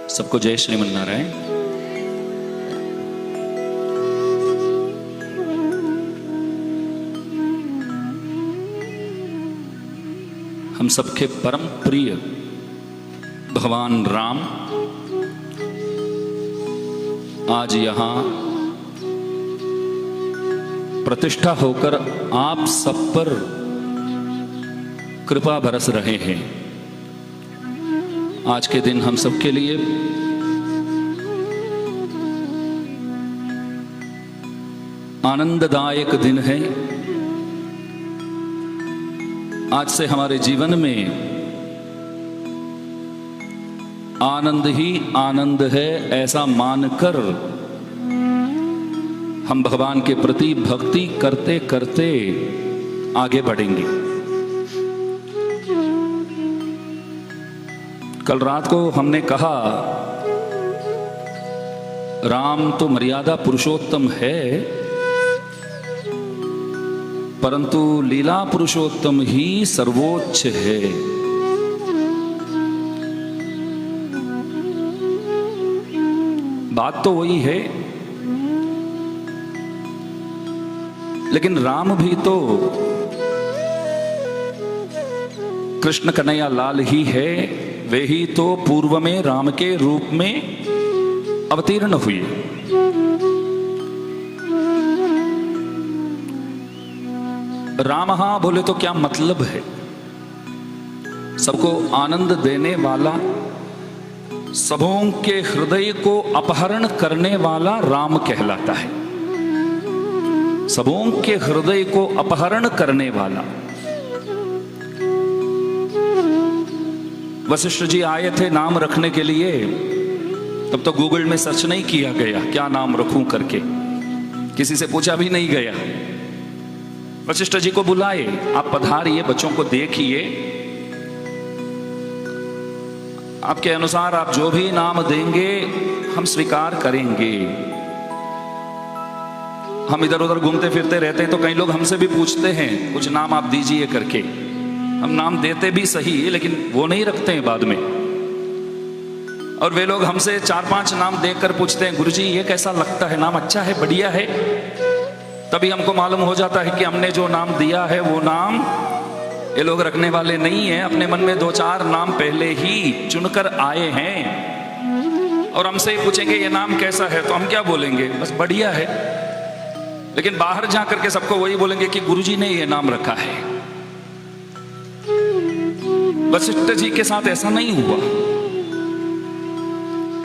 सबको जय श्रीमन नारायण। हम सबके परम प्रिय भगवान राम आज यहाँ प्रतिष्ठा होकर आप सब पर कृपा बरस रहे हैं। आज के दिन हम सबके लिए आनंददायक दिन है। आज से हमारे जीवन में आनंद ही आनंद है, ऐसा मानकर हम भगवान के प्रति भक्ति करते करते आगे बढ़ेंगे। कल रात को हमने कहा राम तो मर्यादा पुरुषोत्तम है, परंतु लीला पुरुषोत्तम ही सर्वोच्च है। बात तो वही है, लेकिन राम भी तो कृष्ण कन्हैया लाल ही है। वे ही तो पूर्व में राम के रूप में अवतीर्ण हुए। राम बोले तो क्या मतलब है? सबको आनंद देने वाला, सबों के हृदय को अपहरण करने वाला राम कहलाता है। सबों के हृदय को अपहरण करने वाला। वशिष्ठ जी आए थे नाम रखने के लिए, तब तो गूगल में सर्च नहीं किया गया क्या नाम रखूं करके, किसी से पूछा भी नहीं गया। वशिष्ठ जी को बुलाए, आप पधारिए, बच्चों को देखिए, आपके अनुसार आप जो भी नाम देंगे हम स्वीकार करेंगे। हम इधर उधर घूमते फिरते रहते हैं तो कई लोग हमसे भी पूछते हैं कुछ नाम आप दीजिए करके। हम नाम देते भी सही, लेकिन वो नहीं रखते हैं बाद में। और वे लोग हमसे 4-5 नाम देकर पूछते हैं गुरुजी ये कैसा लगता है, नाम अच्छा है, बढ़िया है। तभी हमको मालूम हो जाता है कि हमने जो नाम दिया है वो नाम ये लोग रखने वाले नहीं है। अपने मन में 2-4 नाम पहले ही चुनकर आए हैं और हमसे ही पूछेंगे ये नाम कैसा है, तो हम क्या बोलेंगे? बस बढ़िया है। लेकिन बाहर जा करके सबको वही बोलेंगे कि गुरुजी ने ये नाम रखा है। वशिष्ठ जी के साथ ऐसा नहीं हुआ।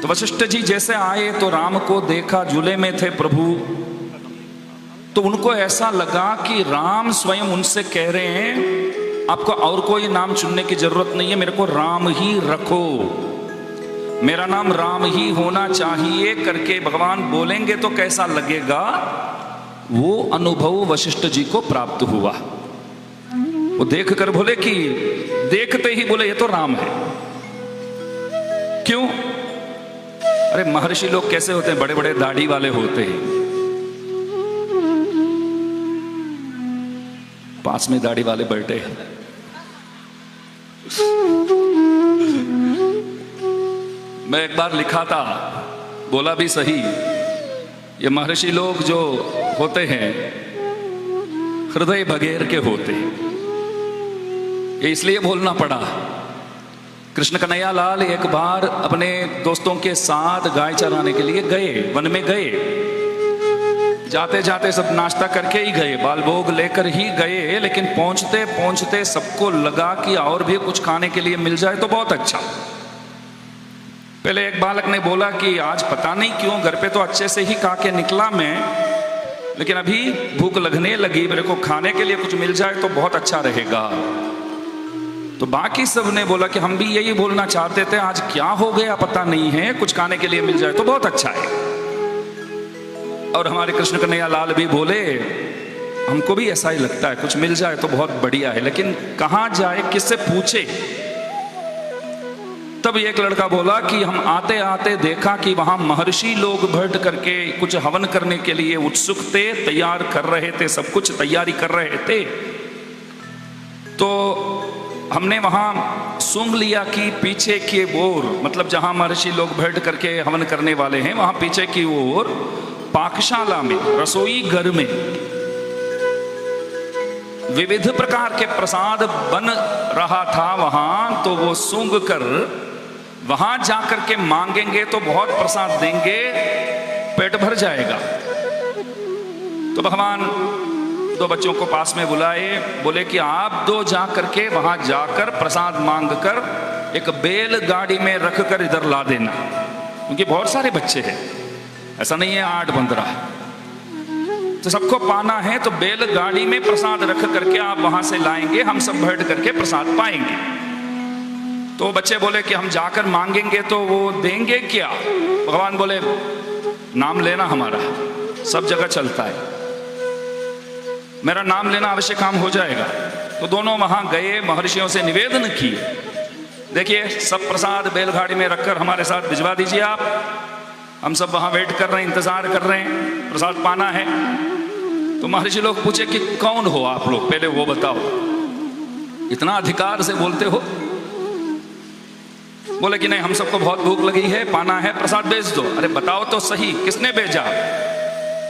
तो वशिष्ठ जी जैसे आए तो राम को देखा, झूले में थे प्रभु, तो उनको ऐसा लगा कि राम स्वयं उनसे कह रहे हैं आपको और कोई नाम चुनने की जरूरत नहीं है, मेरे को राम ही रखो, मेरा नाम राम ही होना चाहिए करके भगवान बोलेंगे तो कैसा लगेगा। वो अनुभव वशिष्ठ जी को प्राप्त हुआ। वो देख कर बोले कि देखते ही बोले ये तो राम है। क्यों? अरे महर्षि लोग कैसे होते हैं? बड़े बड़े दाढ़ी वाले होते हैं। पास में दाढ़ी वाले बैठे हैं। मैं एक बार लिखा था, बोला भी सही, ये महर्षि लोग जो होते हैं हृदय बगैर के होते हैं। ये इसलिए बोलना पड़ा। कृष्ण कन्हैया लाल एक बार अपने दोस्तों के साथ गाय चराने के लिए गए, वन में गए। जाते जाते सब नाश्ता करके ही गए, बाल भोग लेकर ही गए, लेकिन पहुंचते पहुंचते सबको लगा कि और भी कुछ खाने के लिए मिल जाए तो बहुत अच्छा। पहले एक बालक ने बोला कि आज पता नहीं क्यों घर पे तो अच्छे से ही खा के निकला मैं, लेकिन अभी भूख लगने लगी, मेरे को खाने के लिए कुछ मिल जाए तो बहुत अच्छा रहेगा। तो बाकी सब ने बोला कि हम भी यही बोलना चाहते थे, आज क्या हो गया पता नहीं है, कुछ खाने के लिए मिल जाए तो बहुत अच्छा है। और हमारे कृष्ण कन्हैया लाल भी बोले हमको भी ऐसा ही लगता है, कुछ मिल जाए तो बहुत बढ़िया है, लेकिन कहाँ जाए, किससे पूछे। तब एक लड़का बोला कि हम आते आते देखा कि वहां महर्षि लोग बैठ करके कुछ हवन करने के लिए उत्सुक थे, तैयार कर रहे थे, सब कुछ तैयारी कर रहे थे। तो हमने वहां सुंग लिया कि पीछे की ओर, मतलब जहां महर्षि लोग बैठ करके हवन करने वाले हैं, वहां पीछे की ओर पाकशाला में, रसोई घर में विविध प्रकार के प्रसाद बन रहा था वहां। तो वो सूंघ कर वहां जाकर के मांगेंगे तो बहुत प्रसाद देंगे, पेट भर जाएगा। तो भगवान दो बच्चों को पास में बुलाए, बोले कि आप दो जा करके वहां जाकर प्रसाद मांग कर एक बैल गाड़ी में रख कर इधर ला देना, क्योंकि बहुत सारे बच्चे हैं, ऐसा नहीं है 8-15, तो सबको पाना है। तो बैल गाड़ी में प्रसाद रख करके आप वहां से लाएंगे, हम सब बैठ करके प्रसाद पाएंगे। तो बच्चे बोले कि हम जाकर मांगेंगे तो वो देंगे क्या? भगवान बोले नाम लेना हमारा सब जगह चलता है, मेरा नाम लेना अवश्य काम हो जाएगा। तो दोनों वहां गए, महर्षियों से निवेदन किए, देखिए सब प्रसाद बैलगाड़ी में रखकर हमारे साथ भिजवा दीजिए आप, हम सब वहां वेट कर रहे हैं, इंतजार कर रहे हैं, प्रसाद पाना है। तो महर्षि लोग पूछे कि कौन हो आप लोग, पहले वो बताओ, इतना अधिकार से बोलते हो? बोले कि नहीं, हम सबको बहुत भूख लगी है, पाना है, प्रसाद भेज दो। अरे बताओ तो सही, किसने भेजा?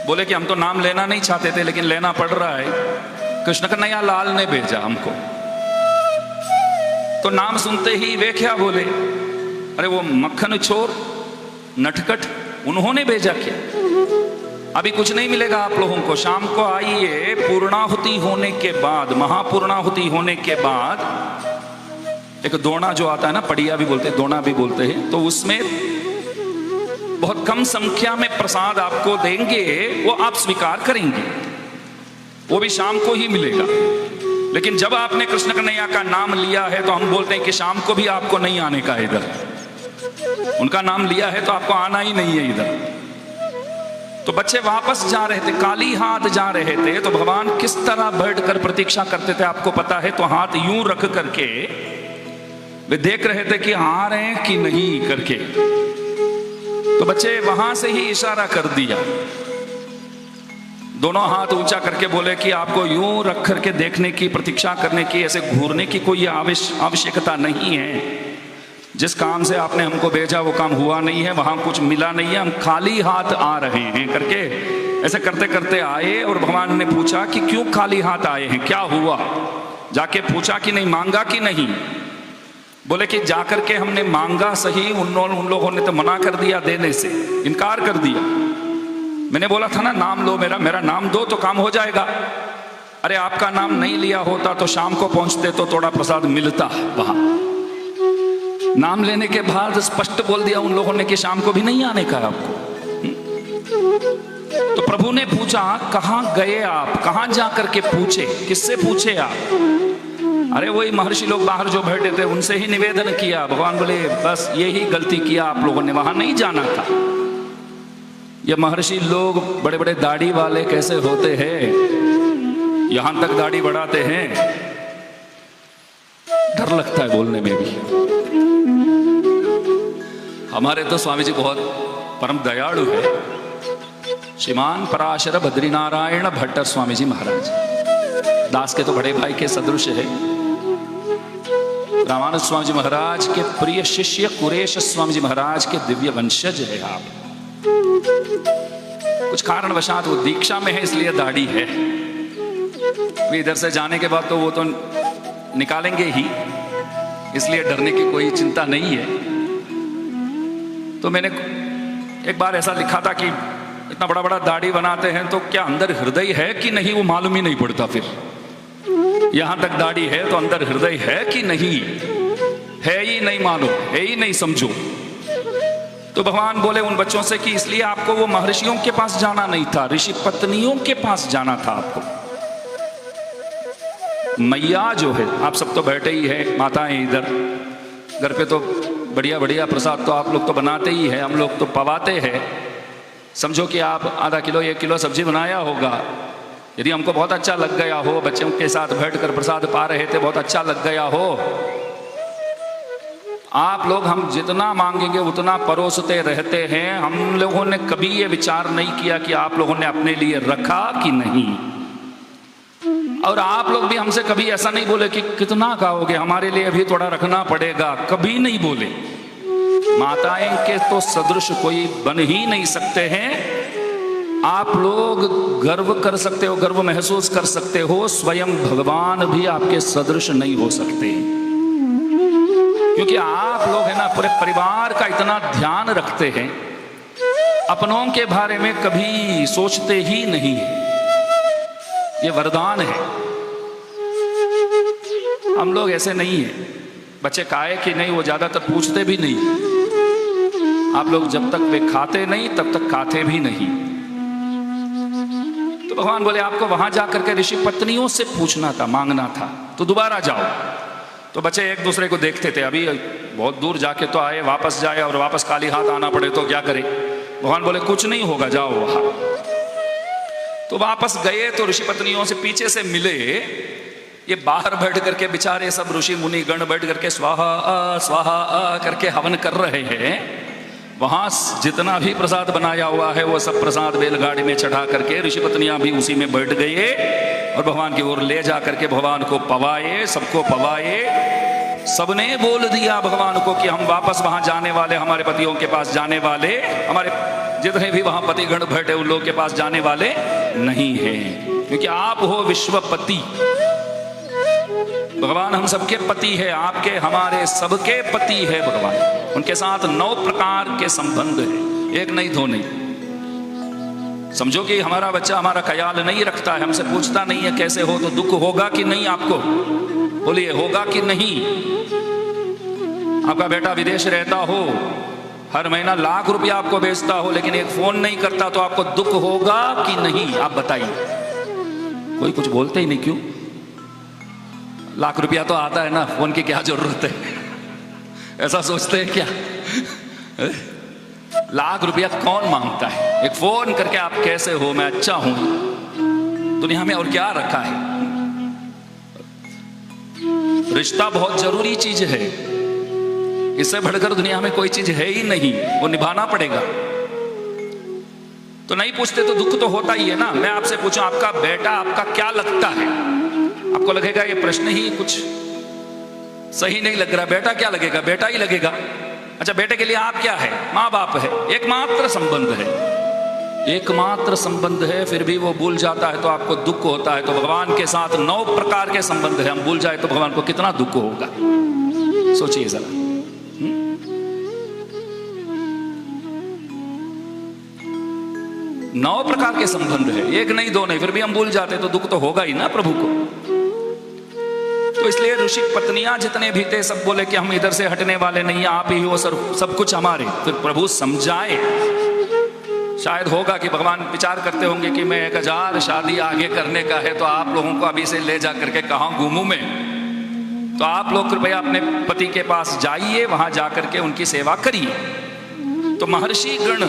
बोले कि हम तो नाम लेना नहीं चाहते थे, लेकिन लेना पड़ रहा है, कृष्ण कन्हैया लाल ने भेजा हमको। तो नाम सुनते ही वे क्या बोले, अरे वो मक्खन चोर नटखट, उन्होंने भेजा क्या? अभी कुछ नहीं मिलेगा आप लोगों को, शाम को आइए, पूर्णाहुति होने के बाद, महापूर्णाहुति होने के बाद एक दोना जो आता है ना, पड़िया भी बोलते हैं, दोना भी बोलते हैं, तो उसमें बहुत कम संख्या में प्रसाद आपको देंगे, वो आप स्वीकार करेंगे, वो भी शाम को ही मिलेगा। लेकिन जब आपने कृष्ण कन्हैया का नाम लिया है तो हम बोलते हैं कि शाम को भी आपको नहीं आने का है इधर, उनका नाम लिया है तो आपको आना ही नहीं है इधर। तो बच्चे वापस जा रहे थे, काली हाथ जा रहे थे, तो भगवान किस तरह बैठकर प्रतीक्षा करते थे आपको पता है? तो हाथ यूं रख करके वे देख रहे थे कि आ रहे हैं कि नहीं करके। तो बच्चे वहां से ही इशारा कर दिया, दोनों हाथ ऊंचा करके बोले कि आपको यूं रख करके देखने की, प्रतीक्षा करने की, ऐसे घूरने की कोई आवश्यकता नहीं है। जिस काम से आपने हमको भेजा वो काम हुआ नहीं है, वहां कुछ मिला नहीं है, हम खाली हाथ आ रहे हैं करके ऐसे करते करते आए। और भगवान ने पूछा कि क्यों खाली हाथ आए हैं, क्या हुआ? जाके पूछा कि नहीं, मांगा कि नहीं? बोले कि जाकर के हमने मांगा सही, उन लोगों ने तो मना कर दिया देने से, इनकार कर दिया। मैंने बोला था ना नाम लो, मेरा नाम दो तो काम हो जाएगा। अरे आपका नाम नहीं लिया होता तो शाम को पहुंचते तो थोड़ा प्रसाद मिलता वहां। नाम लेने के बाद स्पष्ट बोल दिया उन लोगों ने कि शाम को भी नहीं आने का आपको। तो प्रभु ने पूछा कहां गए आप, कहां जाकर के पूछे, किससे पूछे आप? अरे वही महर्षि लोग बाहर जो बैठे थे उनसे ही निवेदन किया। भगवान बोले बस यही गलती किया आप लोगों ने, वहां नहीं जाना था। ये महर्षि लोग बड़े बड़े दाढ़ी वाले कैसे होते हैं, यहां तक दाढ़ी बढ़ाते हैं, डर लगता है बोलने में भी। हमारे तो स्वामी जी बहुत परम दयालु है, श्रीमान पराशर बद्रीनारायण भट्टर स्वामी जी महाराज, दास के तो बड़े भाई के सदृश है। रामानुज स्वामी जी महाराज के प्रिय शिष्य कुरेश स्वामी जी महाराज के दिव्य वंशज है आप। कुछ कारणवशात वो दीक्षा में है इसलिए दाढ़ी है, इधर से जाने के बाद तो वो तो निकालेंगे ही, इसलिए डरने की कोई चिंता नहीं है। तो मैंने एक बार ऐसा लिखा था कि इतना बड़ा बड़ा दाढ़ी बनाते हैं तो क्या अंदर हृदय है कि नहीं वो मालूम ही नहीं पड़ता। फिर यहां तक दाढ़ी है तो अंदर हृदय है कि नहीं, है ही नहीं मालूम, है ही नहीं समझो। तो भगवान बोले उन बच्चों से कि इसलिए आपको वो महर्षियों के पास जाना नहीं था, ऋषि पत्नियों के पास जाना था आपको। मैया जो है, आप सब तो बैठे ही है, माताएं इधर, घर पे तो बढ़िया बढ़िया प्रसाद तो आप लोग तो बनाते ही है, हम लोग तो पवाते हैं। समझो कि आप आधा किलो 1 किलो सब्जी बनाया होगा, यदि हमको बहुत अच्छा लग गया हो, बच्चों के साथ बैठकर प्रसाद पा रहे थे, बहुत अच्छा लग गया हो, आप लोग हम जितना मांगेंगे उतना परोसते रहते हैं। हम लोगों ने कभी ये विचार नहीं किया कि आप लोगों ने अपने लिए रखा कि नहीं। और आप लोग भी हमसे कभी ऐसा नहीं बोले कि कितना खाओगे, हमारे लिए अभी थोड़ा रखना पड़ेगा, कभी नहीं बोले। माताएं के तो सदृश कोई बन ही नहीं सकते हैं। आप लोग गर्व कर सकते हो, गर्व महसूस कर सकते हो, स्वयं भगवान भी आपके सदृश नहीं हो सकते, क्योंकि आप लोग है ना पूरे परिवार का इतना ध्यान रखते हैं, अपनों के बारे में कभी सोचते ही नहीं है। ये वरदान है। हम लोग ऐसे नहीं है। बच्चे खाए कि नहीं वो ज्यादातर पूछते भी नहीं। आप लोग जब तक वे खाते नहीं तब तक खाते भी नहीं। तो भगवान बोले आपको वहां जाकर के ऋषि पत्नियों से पूछना था, मांगना था, तो दोबारा जाओ। तो बच्चे एक दूसरे को देखते थे, अभी बहुत दूर जाके तो आए, वापस जाए और वापस खाली हाथ आना पड़े तो क्या करे। भगवान बोले कुछ नहीं होगा, जाओ वहां। तो वापस गए तो ऋषि पत्नियों से पीछे से मिले। ये बाहर बैठ करके बेचारे सब ऋषि मुनि गण बैठ करके स्वाहा स्वाहा करके हवन कर रहे हैं। वहां जितना भी प्रसाद बनाया हुआ है वो सब प्रसाद बैलगाड़ी में चढ़ा करके ऋषि पत्नियां भी उसी में बैठ गए और भगवान की ओर ले जा करके भगवान को पवाए, सबको पवाए। सबने बोल दिया भगवान को कि हम वापस वहां जाने वाले, हमारे पतियों के पास जाने वाले, हमारे जितने भी वहां पतिगण बैठे उन लोगों के पास जाने वाले नहीं हैं, क्योंकि आप हो विश्वपति। भगवान हम सबके पति है, आपके हमारे सबके पति है भगवान। उनके साथ 9 प्रकार के संबंध है, एक नहीं दो नहीं। समझो कि हमारा बच्चा हमारा ख्याल नहीं रखता है, हमसे पूछता नहीं है कैसे हो, तो दुख होगा कि नहीं आपको? बोलिए होगा कि नहीं? आपका बेटा विदेश रहता हो, हर महीना लाख रुपया आपको भेजता हो, लेकिन एक फोन नहीं करता, तो आपको दुख होगा कि नहीं? आप बताइए। कोई कुछ बोलते ही नहीं, क्यों? लाख रुपया तो आता है ना, फोन की क्या जरूरत है? ऐसा सोचते हैं क्या? लाख रुपया कौन मांगता है? एक फोन करके आप कैसे हो, मैं अच्छा हूं, दुनिया में और क्या रखा है? रिश्ता बहुत जरूरी चीज है, इससे बढ़कर दुनिया में कोई चीज है ही नहीं, वो निभाना पड़ेगा। तो नहीं पूछते तो दुख तो होता ही है ना। मैं आपसे पूछूं, आपका बेटा आपका क्या लगता है? आपको लगेगा ये प्रश्न ही कुछ सही नहीं लग रहा। बेटा क्या लगेगा? बेटा ही लगेगा। अच्छा, बेटे के लिए आप क्या है? माँ बाप है, एकमात्र संबंध है, एकमात्र संबंध है, फिर भी वो भूल जाता है तो आपको दुख होता है। तो भगवान के साथ 9 प्रकार के संबंध है, हम भूल जाए तो भगवान को कितना दुख होगा, सोचिए जरा। 9 प्रकार के संबंध है, एक नहीं दो नहीं, फिर भी हम भूल जाते तो दुख तो होगा ही ना प्रभु को। तो इसलिए ऋषि पत्नियां जितने भी थे सब बोले कि हम इधर से हटने वाले नहीं, आप ही हो सब कुछ हमारे। फिर प्रभु समझाए। शायद होगा कि भगवान विचार करते होंगे कि मैं 1000 शादी आगे करने का है, तो आप लोगों को अभी से ले जा करके कहां घूमूं मैं? तो आप लोग कृपया अपने पति के पास जाइए, वहां जाकर के उनकी सेवा करिए। तो महर्षि गण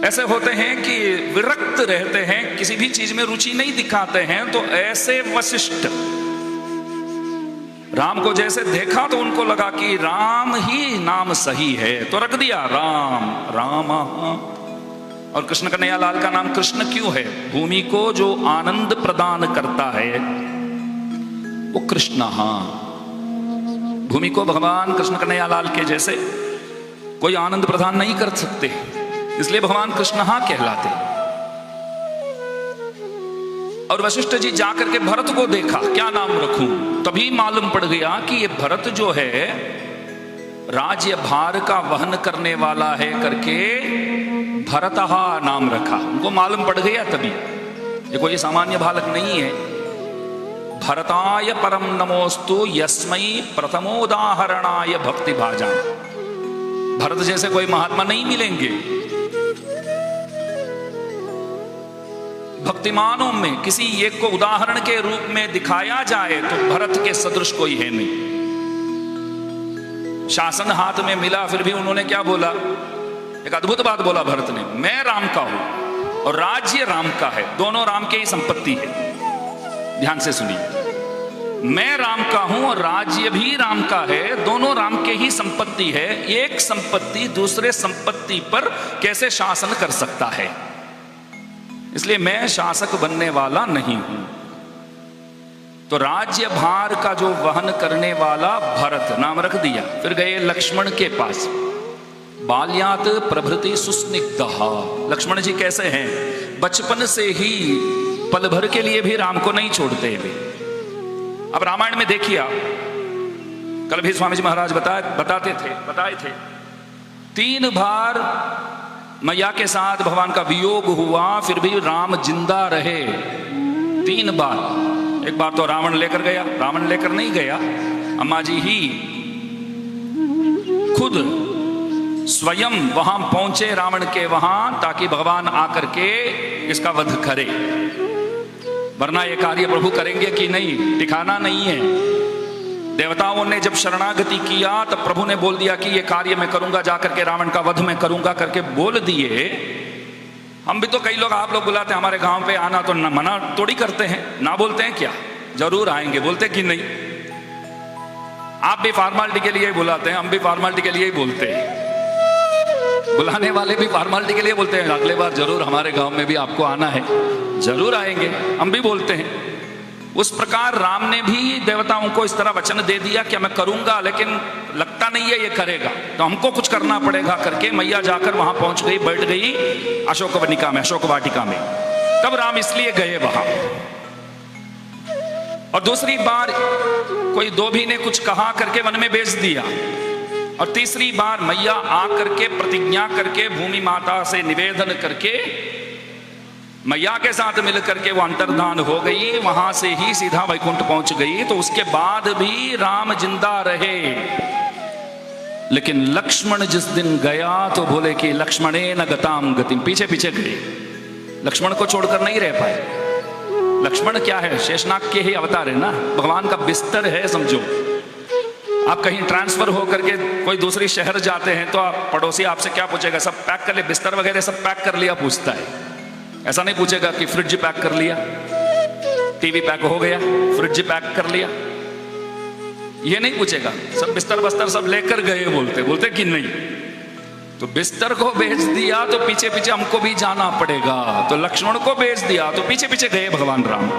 ऐसे होते हैं कि विरक्त रहते हैं, किसी भी चीज में रुचि नहीं दिखाते हैं। तो ऐसे वशिष्ठ राम को जैसे देखा तो उनको लगा कि राम ही नाम सही है, तो रख दिया राम राम। और कृष्ण कन्हैया लाल का नाम कृष्ण क्यों है? भूमि को जो आनंद प्रदान करता है वो कृष्ण। भूमि को भगवान कृष्ण कन्हैया लाल के जैसे कोई आनंद प्रदान नहीं कर सकते, इसलिए भगवान कृष्ण कहलाते। और वशिष्ठ जी जाकर के भरत को देखा, क्या नाम रखूं? तभी मालूम पड़ गया कि ये भरत जो है राज्य भार का वहन करने वाला है करके भरतहा नाम रखा। उनको मालूम पड़ गया तभी। देखो ये सामान्य बालक नहीं है। भरताय परम नमोस्तु यस्मै प्रथमोदाहरणाय भक्ति भाजा। भरत जैसे कोई महात्मा नहीं मिलेंगे। भक्तिमानों में किसी एक को उदाहरण के रूप में दिखाया जाए तो भरत के सदृश कोई है नहीं। शासन हाथ में मिला, फिर भी उन्होंने क्या बोला? एक अद्भुत बात बोला भरत ने, मैं राम का हूं और राज्य राम का है, दोनों राम के ही संपत्ति है। ध्यान से सुनिए, मैं राम का हूं और राज्य भी राम का है, दोनों राम के ही संपत्ति है। एक संपत्ति दूसरे संपत्ति पर कैसे शासन कर सकता है? इसलिए मैं शासक बनने वाला नहीं हूं। तो राज्य भार का जो वहन करने वाला भरत नाम रख दिया। फिर गए लक्ष्मण के पास। बाल्यात प्रभृति सुस्निग्धः, लक्ष्मण जी कैसे हैं? बचपन से ही पल भर के लिए भी राम को नहीं छोड़ते वे। अब रामायण में देखिए आप, कल भी स्वामी जी महाराज बताए थे 3 बार मैया के साथ भगवान का वियोग हुआ, फिर भी राम जिंदा रहे 3 बार। एक बार तो रावण लेकर गया, रावण लेकर नहीं गया, अम्मा जी ही खुद स्वयं वहां पहुंचे रावण के वहां, ताकि भगवान आकर के इसका वध करे। वरना ये कार्य प्रभु करेंगे कि नहीं, ठिकाना नहीं है। देवताओं ने जब शरणागति किया तब प्रभु ने बोल दिया कि ये कार्य मैं करूंगा, जाकर के रावण का वध मैं करूंगा करके बोल दिए। हम भी तो कई लोग, आप लोग बुलाते हैं हमारे गांव पे आना, तो मना थोड़ी करते हैं, ना बोलते हैं क्या? जरूर आएंगे, बोलते कि नहीं? आप भी फॉर्मालिटी के लिए ही बुलाते हैं, हम भी फॉर्मालिटी के लिए ही बोलते हैं, बुलाने वाले भी फॉर्मालिटी के लिए बोलते हैं। अगले बार जरूर हमारे गांव में भी आपको आना है, जरूर आएंगे, हम भी बोलते हैं। उस प्रकार राम ने भी देवताओं को इस तरह वचन दे दिया कि मैं करूंगा, लेकिन लगता नहीं है ये करेगा, तो हमको कुछ करना पड़ेगा करके मैया जाकर वहां पहुंच गई, बैठ गई अशोकवनिका में, अशोक वाटिका में। तब राम इसलिए गए वहां। और दूसरी बार कोई धोबी ने कुछ कहा करके वन में भेज दिया। और तीसरी बार मैया आकर के प्रतिज्ञा करके भूमि माता से निवेदन करके मैया के साथ मिलकर के वो अंतर्धान हो गई, वहां से ही सीधा वैकुंठ पहुंच गई। तो उसके बाद भी राम जिंदा रहे। लेकिन लक्ष्मण जिस दिन गया तो बोले कि लक्ष्मणे न गताम गतिम, पीछे पीछे गए, लक्ष्मण को छोड़कर नहीं रह पाए। लक्ष्मण क्या है? शेषनाग के ही अवतार है ना, भगवान का बिस्तर है समझो। आप कहीं ट्रांसफर होकर के कोई दूसरी शहर जाते हैं तो आप पड़ोसी आपसे क्या पूछेगा? सब पैक कर लिया, बिस्तर वगैरह सब पैक कर लिया पूछता है। ऐसा नहीं पूछेगा कि फ्रिज पैक कर लिया, टीवी पैक हो गया, फ्रिज पैक कर लिया, ये नहीं पूछेगा। सब बिस्तर बस्तर सब लेकर गए बोलते कि नहीं। तो बिस्तर को भेज दिया तो पीछे पीछे हमको भी जाना पड़ेगा। तो लक्ष्मण को भेज दिया तो पीछे पीछे गए भगवान राम।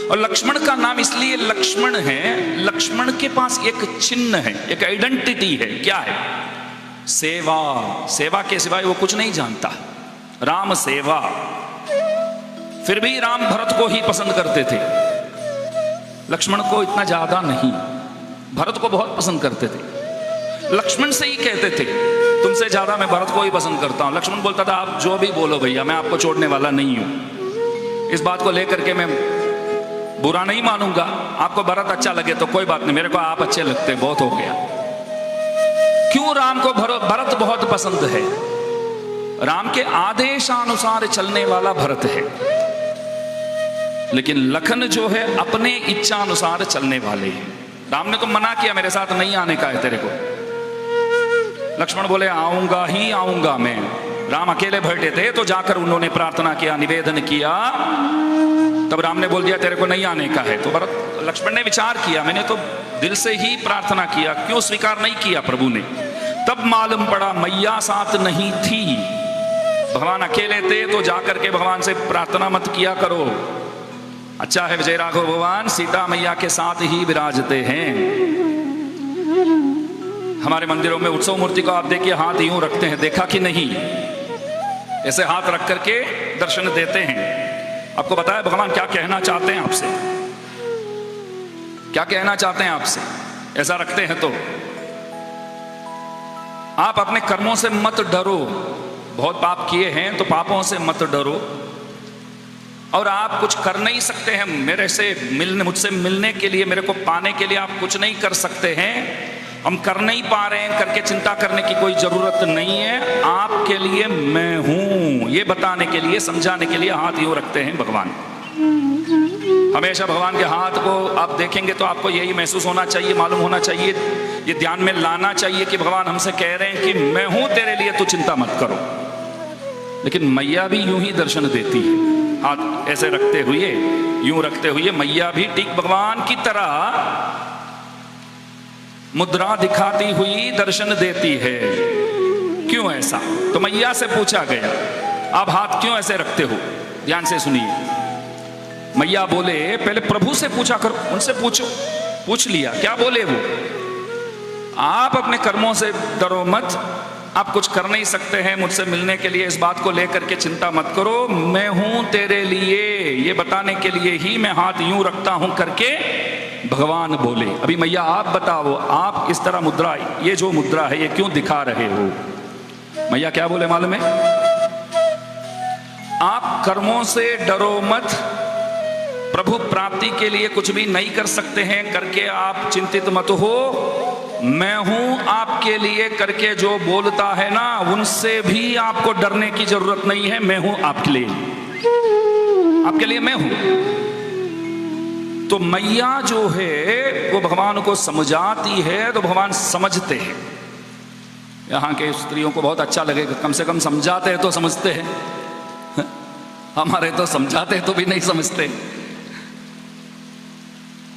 और लक्ष्मण का नाम इसलिए लक्ष्मण है, लक्ष्मण के पास एक चिन्ह है, एक आइडेंटिटी है। क्या है? सेवा। सेवा के सिवाय वो कुछ नहीं जानता। राम सेवा। फिर भी राम भरत को ही पसंद करते थे, लक्ष्मण को इतना ज्यादा नहीं। भरत को बहुत पसंद करते थे, लक्ष्मण से ही कहते थे तुमसे ज्यादा मैं भरत को ही पसंद करता हूं। लक्ष्मण बोलता था आप जो भी बोलो भैया, मैं आपको छोड़ने वाला नहीं हूं। इस बात को लेकर के मैं बुरा नहीं मानूंगा। आपको भरत अच्छा लगे तो कोई बात नहीं, मेरे को आप अच्छे लगते, बहुत हो गया। क्यों राम को भरत बहुत पसंद है? राम के आदेशानुसार चलने वाला भरत है, लेकिन लखन जो है अपने इच्छा अनुसार चलने वाले हैं। राम ने तो मना किया, मेरे साथ नहीं आने का है तेरे को। लक्ष्मण बोले आऊंगा ही आऊंगा मैं। राम अकेले बैठे थे तो जाकर उन्होंने प्रार्थना किया, निवेदन किया। तब राम ने बोल दिया तेरे को नहीं आने का है। तो भरत लक्ष्मण ने विचार किया, मैंने तो दिल से ही प्रार्थना किया, क्यों स्वीकार नहीं किया प्रभु ने? तब मालूम पड़ा मैया साथ नहीं थी, भगवान अकेले थे। तो जाकर के भगवान से प्रार्थना मत किया करो। अच्छा है विजय राघव भगवान सीता मैया के साथ ही विराजते हैं। हमारे मंदिरों में उत्सव मूर्ति को आप देखिए, हाथ यूं रखते हैं, देखा कि नहीं? ऐसे हाथ रख करके दर्शन देते हैं। आपको बताया भगवान क्या कहना चाहते हैं आपसे, क्या कहना चाहते हैं आपसे, ऐसा रखते हैं तो। आप अपने कर्मों से मत डरो, बहुत पाप किए हैं तो पापों से मत डरो। और आप कुछ कर नहीं सकते हैं मेरे से मिलने, मुझसे मिलने के लिए, मेरे को पाने के लिए आप कुछ नहीं कर सकते हैं। हम कर नहीं पा रहे हैं करके चिंता करने की कोई जरूरत नहीं है। आपके लिए मैं हूं, ये बताने के लिए, समझाने के लिए हाथ यूं रखते हैं भगवान। हमेशा भगवान के हाथ को आप देखेंगे तो आपको यही महसूस होना चाहिए, मालूम होना चाहिए, ये ध्यान में लाना चाहिए कि भगवान हमसे कह रहे हैं कि मैं हूं तेरे लिए, तू चिंता मत करो। लेकिन मैया भी यूं ही दर्शन देती है, हाथ ऐसे रखते हुए, यूं रखते हुए मैया भी ठीक भगवान की तरह मुद्रा दिखाती हुई दर्शन देती है। क्यों ऐसा? तो मैया से पूछा गया आप हाथ क्यों ऐसे रखते हो? ध्यान से सुनिए। मैया बोले पहले प्रभु से पूछा करो, उनसे पूछो। पूछ लिया, क्या बोले वो? आप अपने कर्मों से डरो मत, आप कुछ कर नहीं सकते हैं मुझसे मिलने के लिए, इस बात को लेकर के चिंता मत करो, मैं हूं तेरे लिए, ये बताने के लिए ही मैं हाथ यूं रखता हूं करके भगवान बोले। अभी मैया आप बताओ, आप इस तरह मुद्रा, ये जो मुद्रा है ये क्यों दिखा रहे हो? मैया क्या बोले मालूम है? आप कर्मों से डरो मत, प्रभु प्राप्ति के लिए कुछ भी नहीं कर सकते हैं करके आप चिंतित मत हो, मैं हूं आपके लिए करके जो बोलता है ना, उनसे भी आपको डरने की जरूरत नहीं है, मैं हूं आपके लिए, आपके लिए मैं हूं। तो मैया जो है वो भगवान को समझाती है, तो भगवान समझते हैं। यहां के स्त्रियों को बहुत अच्छा लगेगा, कम से कम समझाते हैं तो समझते हैं, हमारे तो समझाते हैं तो भी नहीं समझते।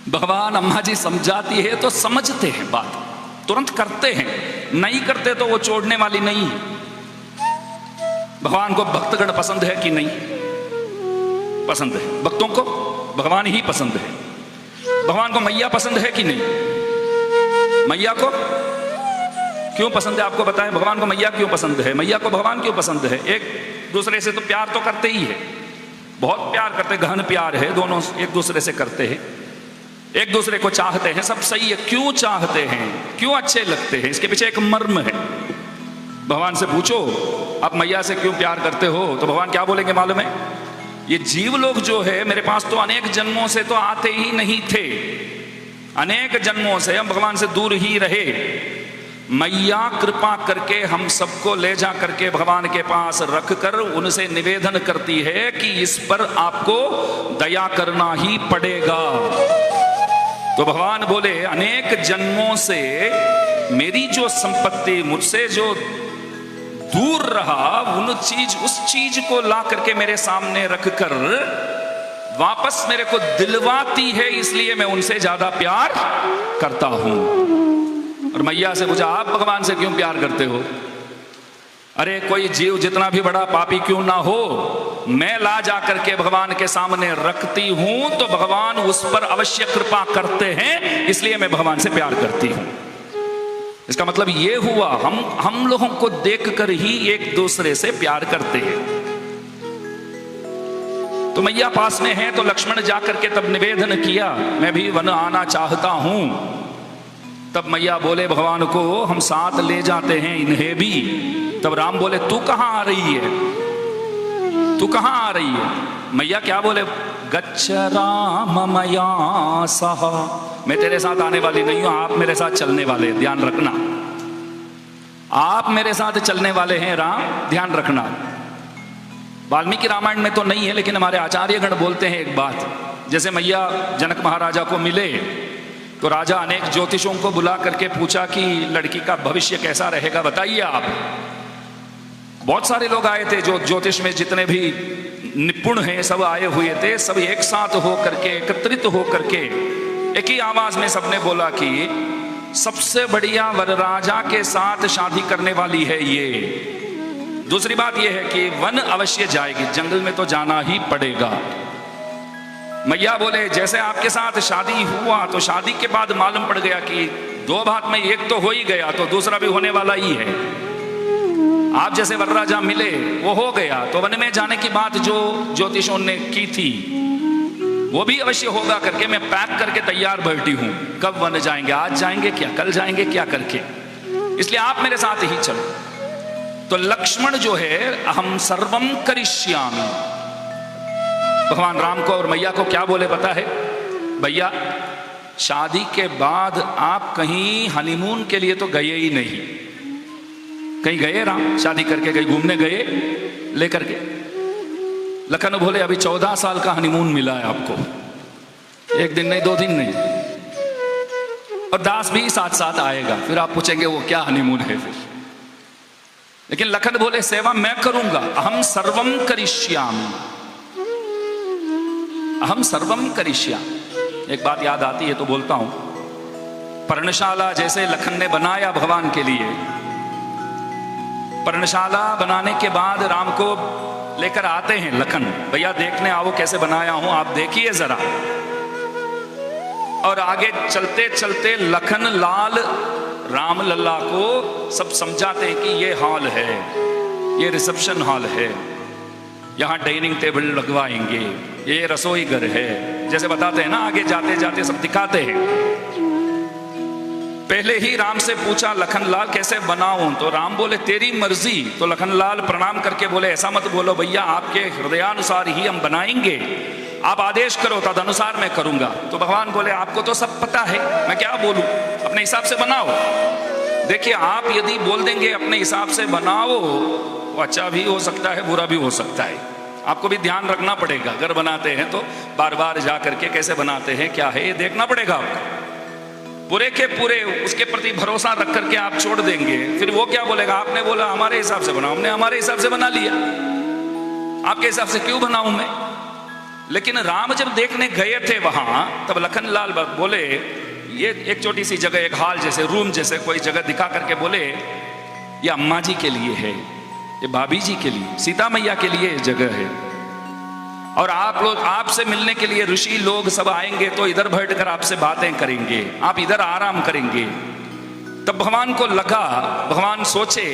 भगवान अम्मा जी समझाती है तो समझते हैं, बात तुरंत करते हैं, नहीं करते तो वो छोड़ने वाली नहीं है। भगवान को भक्तगण पसंद है कि नहीं? पसंद है, भक्तों को भगवान ही पसंद है। भगवान को मैया पसंद है कि नहीं? मैया को क्यों पसंद है आपको बताएं? भगवान को मैया क्यों पसंद है? मैया को भगवान क्यों पसंद है? एक दूसरे से तो प्यार तो करते ही है, बहुत प्यार करते, गहन प्यार है, दोनों एक दूसरे से करते हैं, एक दूसरे को चाहते हैं, सब सही है। क्यों चाहते हैं, क्यों अच्छे लगते हैं, इसके पीछे एक मर्म है। भगवान से पूछो आप मैया से क्यों प्यार करते हो, तो भगवान क्या बोलेंगे मालूम है? ये जीव लोग जो है मेरे पास तो अनेक जन्मों से तो आते ही नहीं थे, अनेक जन्मों से हम भगवान से दूर ही रहे। मैया कृपा करके हम सबको ले जा करके भगवान के पास रख कर उनसे निवेदन करती है कि इस पर आपको दया करना ही पड़ेगा। तो भगवान बोले अनेक जन्मों से मेरी जो संपत्ति मुझसे जो दूर रहा, उस चीज को ला करके मेरे सामने रखकर वापस मेरे को दिलवाती है, इसलिए मैं उनसे ज्यादा प्यार करता हूं। और मैया से पूछा आप भगवान से क्यों प्यार करते हो? अरे कोई जीव जितना भी बड़ा पापी क्यों ना हो, मैं ला जा करके भगवान के सामने रखती हूं तो भगवान उस पर अवश्य कृपा करते हैं, इसलिए मैं भगवान से प्यार करती हूं। इसका मतलब ये हुआ हम लोगों को देखकर ही एक दूसरे से प्यार करते हैं। तो मैया पास में है तो लक्ष्मण जाकर के तब निवेदन किया मैं भी वन आना चाहता हूं। तब मैया बोले भगवान को हम साथ ले जाते हैं इन्हें भी। तब राम बोले तू कहां आ रही है, तू कहां आ रही है? मैया क्या बोले? गच्छ राम मया सह, मैं तेरे साथ आने वाली नहीं हूं, आप मेरे साथ चलने वाले, ध्यान रखना, आप मेरे साथ चलने वाले हैं राम, ध्यान रखना। वाल्मीकि रामायण में तो नहीं है, लेकिन हमारे आचार्यगण बोलते हैं एक बात, जैसे मैया जनक महाराजा को मिले तो राजा अनेक ज्योतिषों को बुला करके पूछा कि लड़की का भविष्य कैसा रहेगा, बताइए आप। बहुत सारे लोग आए थे, जो ज्योतिष में जितने भी निपुण हैं सब आए हुए थे। सब एक साथ हो करके, एकत्रित हो करके एक ही आवाज में सबने बोला कि सबसे बढ़िया वरराजा के साथ शादी करने वाली है ये। दूसरी बात यह है कि वन अवश्य जाएगी, जंगल में तो जाना ही पड़ेगा। मैया बोले जैसे आपके साथ शादी हुआ तो शादी के बाद मालूम पड़ गया कि दो बात में एक तो हो ही गया तो दूसरा भी होने वाला ही है। आप जैसे वरराजा मिले वो हो गया, तो वन में जाने की बात जो ज्योतिषों ने की थी वो भी अवश्य होगा करके मैं पैक करके तैयार बैठी हूं। कब वन जाएंगे, आज जाएंगे क्या, कल जाएंगे क्या करके, इसलिए आप मेरे साथ ही चलो। तो लक्ष्मण जो है अहम सर्वम करिष्यामि, भगवान राम को और मैया को क्या बोले पता है? भैया शादी के बाद आप कहीं हनीमून के लिए तो गए ही नहीं। कहीं गए राम? शादी करके कहीं घूमने गए लेकर के? लखन बोले अभी 14 साल का हनीमून मिला है आपको, एक दिन नहीं, 2 दिन नहीं, और दास भी साथ साथ आएगा, फिर आप पूछेंगे वो क्या हनीमून है फिर। लेकिन लखन बोले सेवा मैं करूंगा, अहम सर्वम करिष्यामि, अहम सर्वम करिष्यामि। एक बात याद आती है तो बोलता हूं, पर्णशाला जैसे लखन ने बनाया भगवान के लिए, पर्णशाला बनाने के बाद राम को लेकर आते हैं लखन, भैया देखने आओ कैसे बनाया हूं, आप देखिए जरा। और आगे चलते चलते लखन लाल राम लल्ला को सब समझाते हैं कि ये हॉल है, ये रिसेप्शन हॉल है, यहाँ डाइनिंग टेबल लगवाएंगे, ये रसोई घर है, जैसे बताते हैं ना, आगे जाते जाते सब दिखाते हैं। पहले ही राम से पूछा लखनलाल कैसे बनाऊं, तो राम बोले तेरी मर्जी। तो लखनलाल प्रणाम करके बोले ऐसा मत बोलो भैया, आपके हृदयानुसार ही हम बनाएंगे, आप आदेश करो तद अनुसार मैं करूंगा। तो भगवान बोले आपको तो सब पता है, मैं क्या बोलूं, अपने हिसाब से बनाओ। देखिए आप यदि बोल देंगे अपने हिसाब से बनाओ, वो अच्छा भी हो सकता है, बुरा भी हो सकता है, आपको भी ध्यान रखना पड़ेगा। अगर बनाते हैं तो बार बार जा करके कैसे बनाते हैं, क्या है, ये देखना पड़ेगा आपको। पूरे के पूरे उसके प्रति भरोसा रख करके आप छोड़ देंगे, फिर वो क्या बोलेगा, आपने बोला हमारे हिसाब से बनाओ, हमने हमारे हिसाब से बना लिया, आपके हिसाब से क्यों बनाऊं मैं। लेकिन राम जब देखने गए थे वहां, तब लखनलाल बोले, ये एक छोटी सी जगह, एक हॉल जैसे, रूम जैसे कोई जगह दिखा करके बोले ये अम्मा जी के लिए है, ये भाभी जी के लिए, सीता मैया के लिए ये जगह है, और आप लोग, आपसे मिलने के लिए ऋषि लोग सब आएंगे तो इधर बैठकर आपसे बातें करेंगे, आप इधर आराम करेंगे। तब भगवान को लगा, भगवान सोचे,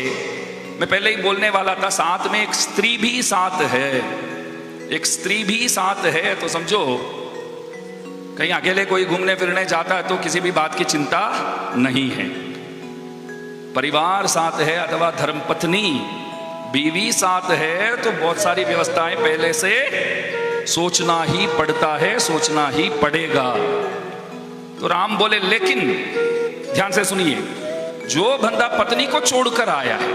मैं पहले ही बोलने वाला था, साथ में एक स्त्री भी साथ है, एक स्त्री भी साथ है, तो समझो कहीं अकेले कोई घूमने फिरने जाता है तो किसी भी बात की चिंता नहीं है। परिवार साथ है अथवा धर्मपत्नी बीवी साथ है तो बहुत सारी व्यवस्थाएं पहले से सोचना ही पड़ता है, सोचना ही पड़ेगा। तो राम बोले लेकिन ध्यान से सुनिए, जो बंदा पत्नी को छोड़कर आया है,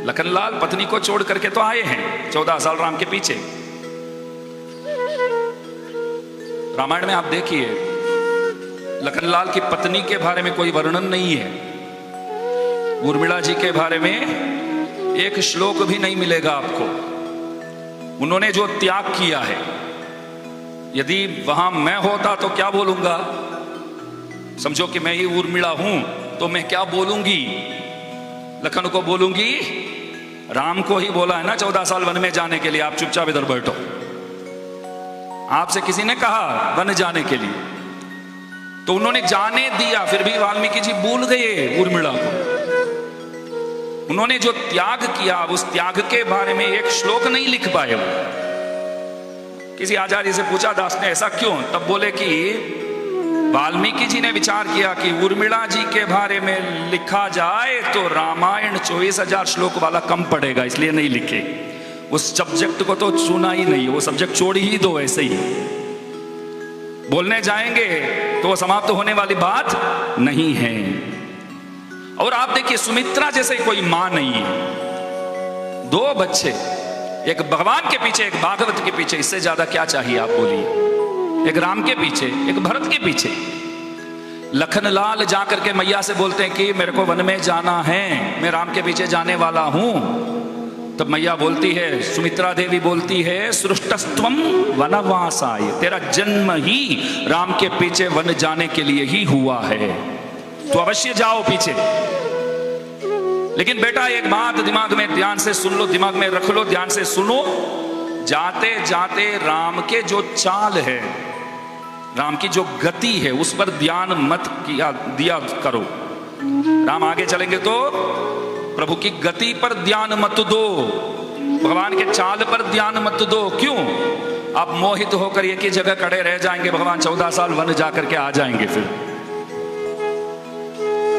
लखनलाल पत्नी को छोड़ करके तो आए हैं 14 साल राम के पीछे। रामायण में आप देखिए लखनलाल की पत्नी के बारे में कोई वर्णन नहीं है, उर्मिला जी के बारे में एक श्लोक भी नहीं मिलेगा आपको। उन्होंने जो त्याग किया है, यदि वहां मैं होता तो क्या बोलूंगा, समझो कि मैं ही उर्मिला हूं तो मैं क्या बोलूंगी, लखन को बोलूंगी, राम को ही बोला है ना 14 साल वन में जाने के लिए, आप चुपचाप इधर बैठो। आपसे किसी ने कहा वन जाने के लिए, तो उन्होंने जाने दिया, फिर भी वाल्मीकि जी भूल गए उर्मिला को। उन्होंने जो त्याग किया, उस त्याग के बारे में एक श्लोक नहीं लिख पाए वो। किसी आचार्य से पूछा दास ने ऐसा क्यों, तब बोले कि वाल्मीकि जी ने विचार किया कि उर्मिला जी के बारे में लिखा जाए तो रामायण 24,000 श्लोक वाला कम पड़ेगा, इसलिए नहीं लिखे। उस सब्जेक्ट को तो चुना ही नहीं, वो सब्जेक्ट छोड़ ही दो, ऐसे ही बोलने जाएंगे तो वो समाप्त होने वाली बात नहीं है। और आप देखिए सुमित्रा जैसे कोई मां नहीं है, 2 बच्चे, एक भगवान के पीछे, एक भागवत के पीछे, इससे ज्यादा क्या चाहिए आप बोलिए। एक राम के पीछे, एक भरत के पीछे। लखनलाल जाकर के मैया से बोलते हैं कि मेरे को वन में जाना है, मैं राम के पीछे जाने वाला हूं। तब मैया बोलती है, सुमित्रा देवी बोलती है, सृष्टस्त्वम वनवासाय, तेरा जन्म ही राम के पीछे वन जाने के लिए ही हुआ है, तो अवश्य जाओ पीछे। लेकिन बेटा एक बात दिमाग में ध्यान से सुन लो, दिमाग में रख लो, ध्यान से सुनो, जाते जाते राम के जो चाल है, राम की जो गति है, उस पर ध्यान मत दिया करो। राम आगे चलेंगे तो प्रभु की गति पर ध्यान मत दो, भगवान के चाल पर ध्यान मत दो। क्यों? आप मोहित होकर एक ही जगह खड़े रह जाएंगे, भगवान 14 साल वन जाकर के आ जाएंगे। फिर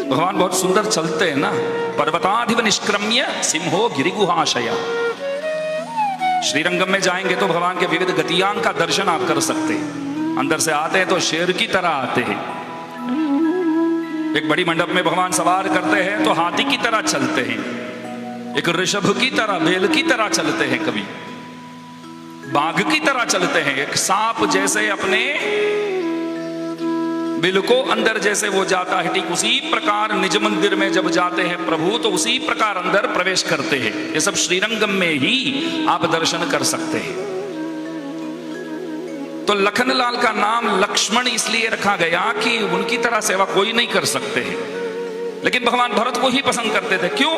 भगवान बहुत सुंदर चलते हैं ना, पर्वताधिप निष्क्रम्य सिंहो गिरिगुहाशया। श्रीरंगम में जाएंगे तो भगवान के विविध गतियां का दर्शन आप कर सकते हैं। अंदर से आते हैं तो शेर की तरह आते हैं, एक बड़ी मंडप में भगवान सवार करते हैं तो हाथी की तरह चलते हैं, एक ऋषभ की तरह, बैल की तरह चलते हैं, कभी बाघ की तरह चलते हैं, एक सांप जैसे अपने बिल को अंदर जैसे वो जाता है, ठीक उसी प्रकार निज मंदिर में जब जाते हैं प्रभु तो उसी प्रकार अंदर प्रवेश करते हैं। ये सब श्रीरंगम में ही आप दर्शन कर सकते हैं। तो लखनलाल का नाम लक्ष्मण इसलिए रखा गया कि उनकी तरह सेवा कोई नहीं कर सकते हैं। लेकिन भगवान भरत को ही पसंद करते थे। क्यों?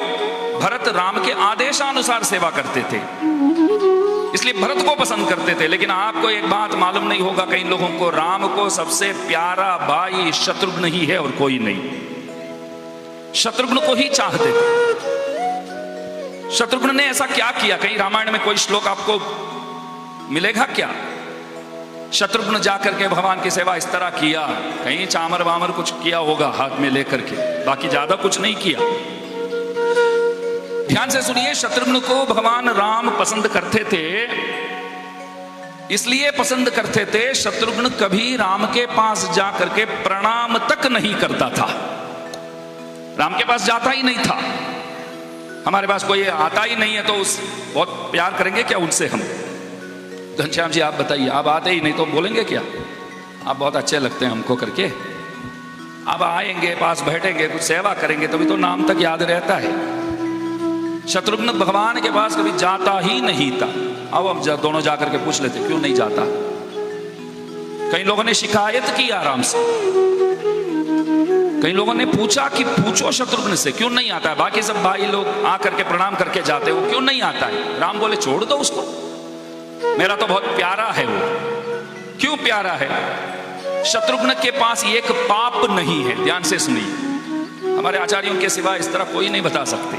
भरत राम के आदेशानुसार सेवा करते थे, इसलिए भरत को पसंद करते थे। लेकिन आपको एक बात मालूम नहीं होगा, कई लोगों को राम को सबसे प्यारा भाई शत्रुघ्न ही है और कोई नहीं। शत्रुघ्न को ही चाहते थे। शत्रुघ्न ने ऐसा क्या किया? कहीं रामायण में कोई श्लोक आपको मिलेगा क्या? शत्रुघ्न जाकर के भगवान की सेवा इस तरह किया, कहीं चामर वामर कुछ किया होगा हाथ में लेकर के, बाकी ज्यादा कुछ नहीं किया। ध्यान से सुनिए, शत्रुघ्न को भगवान राम पसंद करते थे। इसलिए पसंद करते थे, शत्रुघ्न कभी राम के पास जाकर के प्रणाम तक नहीं करता था। राम के पास जाता ही नहीं था। हमारे पास कोई आता ही नहीं है तो उस बहुत प्यार करेंगे क्या उनसे हम? घनश्याम जी आप बताइए, आप आते ही नहीं तो बोलेंगे क्या? आप बहुत अच्छे लगते हैं हमको करके, आप आएंगे पास बैठेंगे कुछ सेवा करेंगे तभी तो नाम तक याद रहता है। शत्रुघ्न भगवान के पास कभी जाता ही नहीं था। अब हम दोनों जाकर के पूछ लेते क्यों नहीं जाता। कई लोगों ने शिकायत की आराम से, कई लोगों ने पूछा कि पूछो शत्रुघ्न से क्यों नहीं आता है। बाकी सब भाई लोग आकर के प्रणाम करके जाते, वो क्यों नहीं आता है? राम बोले छोड़ दो उसको, मेरा तो बहुत प्यारा है वो। क्यों प्यारा है? शत्रुघ्न के पास एक पाप नहीं है। ध्यान से सुनिए, हमारे आचार्यों के सिवा इस तरह कोई नहीं बता सकते।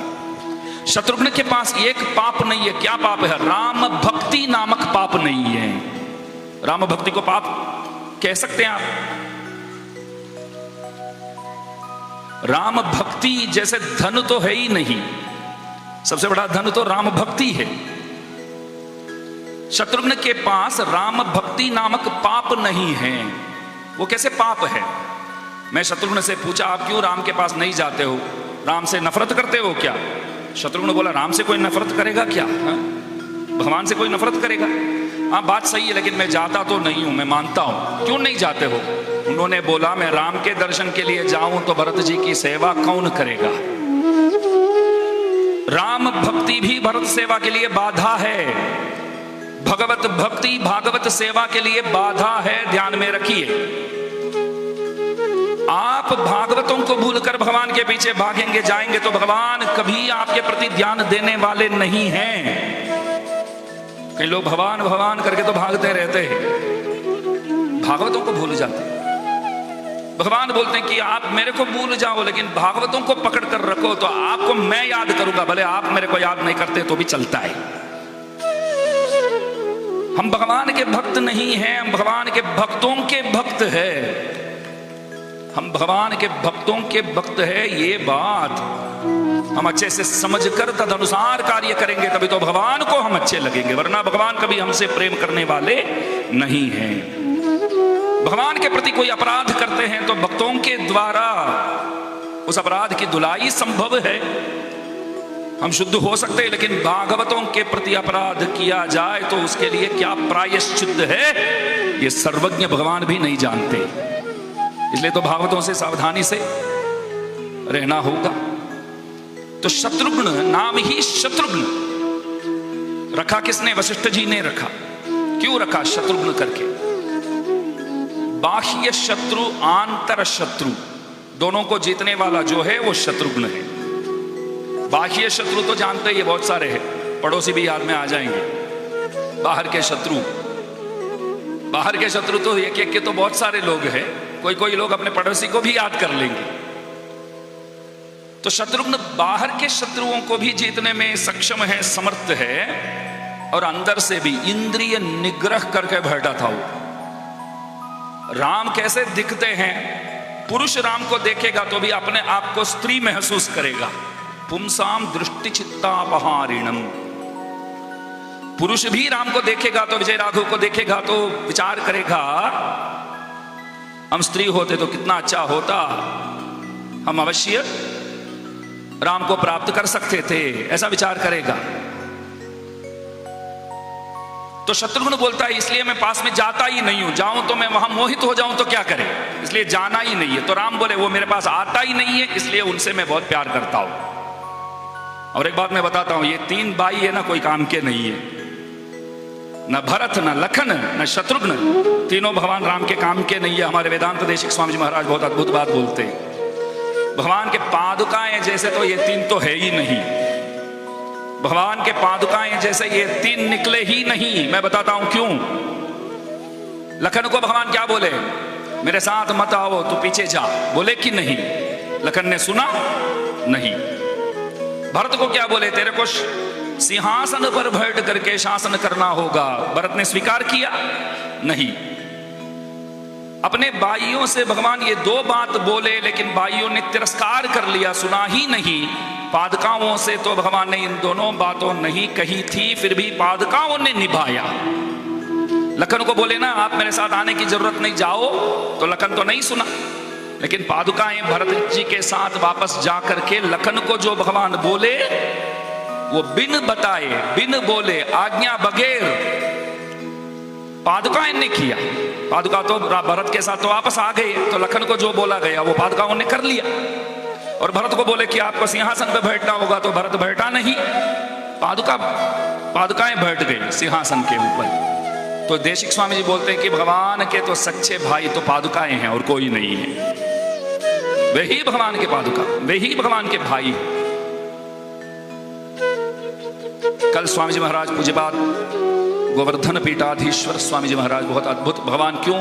शत्रुघ्न के पास एक पाप नहीं है। क्या पाप है? राम भक्ति नामक पाप नहीं है। राम भक्ति को पाप कह सकते हैं आप? राम भक्ति जैसे धन तो है ही नहीं। सबसे बड़ा धन तो राम भक्ति है। शत्रुघ्न के पास राम भक्ति नामक पाप नहीं है। वो कैसे पाप है? मैं शत्रुघ्न से पूछा आप क्यों राम के पास नहीं जाते हो? राम से नफरत करते हो क्या? शत्रुघ्न बोला राम से कोई नफरत करेगा क्या? भगवान से कोई नफरत करेगा? हाँ बात सही है, लेकिन मैं जाता तो नहीं हूं, मैं मानता हूं। क्यों नहीं जाते हो? उन्होंने बोला मैं राम के दर्शन के लिए जाऊं तो भरत जी की सेवा कौन करेगा? राम भक्ति भी भरत सेवा के लिए बाधा है। भगवत भक्ति भागवत सेवा के लिए बाधा है। ध्यान में रखिए, आप भागवतों को भूलकर भगवान के पीछे भागेंगे जाएंगे तो भगवान कभी आपके प्रति ध्यान देने वाले नहीं हैं। कई लोग भगवान भगवान करके तो भागते रहते हैं, भागवतों को भूल जाते हैं। भगवान बोलते हैं कि आप मेरे को भूल जाओ लेकिन भागवतों को पकड़ कर रखो तो आपको मैं याद करूंगा। भले आप मेरे को याद नहीं करते तो भी चलता है। हम भगवान के भक्त नहीं हैं, हम भगवान के भक्तों के भक्त हैं। हम भगवान के भक्तों के भक्त है, ये बात हम अच्छे से समझकर तदनुसार कार्य करेंगे तभी तो भगवान को हम अच्छे लगेंगे, वरना भगवान कभी हमसे प्रेम करने वाले नहीं हैं। भगवान के प्रति कोई अपराध करते हैं तो भक्तों के द्वारा उस अपराध की धुलाई संभव है। हम शुद्ध हो सकते हैं, लेकिन भागवतों के प्रति अपराध किया जाए तो उसके लिए क्या प्रायश्चित है ये सर्वज्ञ भगवान भी नहीं जानते। इसलिए तो भागवतों से सावधानी से रहना होगा। तो शत्रुघ्न नाम ही शत्रुघ्न रखा किसने? वशिष्ठ जी ने रखा। क्यों रखा शत्रुघ्न करके? बाह्य शत्रु आंतर शत्रु दोनों को जीतने वाला जो है वो शत्रुघ्न है। बाह्य शत्रु तो जानते ही बहुत सारे हैं, पड़ोसी भी याद में आ जाएंगे। बाहर के शत्रु तो एक एक के तो बहुत सारे लोग हैं, कोई कोई लोग अपने पड़ोसी को भी याद कर लेंगे। तो शत्रुघ्न बाहर के शत्रुओं को भी जीतने में सक्षम है, समर्थ है, और अंदर से भी इंद्रिय निग्रह करके बैठा था वो। राम कैसे दिखते हैं? पुरुष राम को देखेगा तो भी अपने आप को स्त्री महसूस करेगा। पुंसाम दृष्टि चित्तापहारिणम। पुरुष भी राम को देखेगा तो, विजय राघव को देखेगा तो विचार करेगा हम स्त्री होते तो कितना अच्छा होता, हम अवश्य राम को प्राप्त कर सकते थे, ऐसा विचार करेगा। तो शत्रुघ्न बोलता है इसलिए मैं पास में जाता ही नहीं हूं, जाऊं तो मैं वहां मोहित हो जाऊं तो क्या करें, इसलिए जाना ही नहीं है। तो राम बोले वो मेरे पास आता ही नहीं है, इसलिए उनसे मैं बहुत प्यार करता हूं। और एक बात मैं बताता हूं, ये तीन भाई है ना, कोई काम के नहीं है, न भरत न लखन न शत्रुघ्न, तीनों भगवान राम के काम के नहीं है। हमारे वेदांत देशिक स्वामी जी महाराज बहुत अद्भुत बात बोलते हैं। भगवान के पादुकाएं जैसे तो ये तीन तो है ही नहीं। भगवान के पादुकाएं जैसे ये तीन निकले ही नहीं। मैं बताता हूं क्यों। लखन को भगवान क्या बोले, मेरे साथ मत आओ, तू पीछे जा, बोले कि नहीं? लखन ने सुना नहीं। भरत को क्या बोले, तेरे को सिंहासन पर बैठ करके शासन करना होगा, भरत ने स्वीकार किया नहीं। अपने भाइयों से भगवान ये दो बात बोले, लेकिन भाइयों ने तिरस्कार कर लिया, सुना ही नहीं। पादुकाओं से तो भगवान ने इन दोनों बातों नहीं कही थी, फिर भी पादुकाओं ने निभाया। लखन को बोले ना, आप मेरे साथ आने की जरूरत नहीं, जाओ, तो लखन तो नहीं सुना। लेकिन पादुकाएं भरत जी के साथ वापस जाकर के लखन को जो भगवान बोले, वो बिन बताए, बिन बोले, आज्ञा बगैर पादुकाएं ने किया। पादुका तो भरत के साथ तो वापस आ गए, तो लखन को जो बोला गया वो पादुकाओं ने कर लिया। और भरत को बोले कि आपको सिंहासन पर बैठना होगा, तो भरत बैठा नहीं, पादुकाएं बैठ गई सिंहासन के ऊपर। तो देशिक स्वामी जी बोलते हैं कि भगवान के तो सच्चे भाई तो पादुकाएं हैं और कोई नहीं है। वे ही भगवान के पादुका, वे ही भगवान के भाई। कल स्वामी जी महाराज पूज्यपाद गोवर्धन पीठाधीश्वर स्वामी जी महाराज बहुत अद्भुत, भगवान क्यों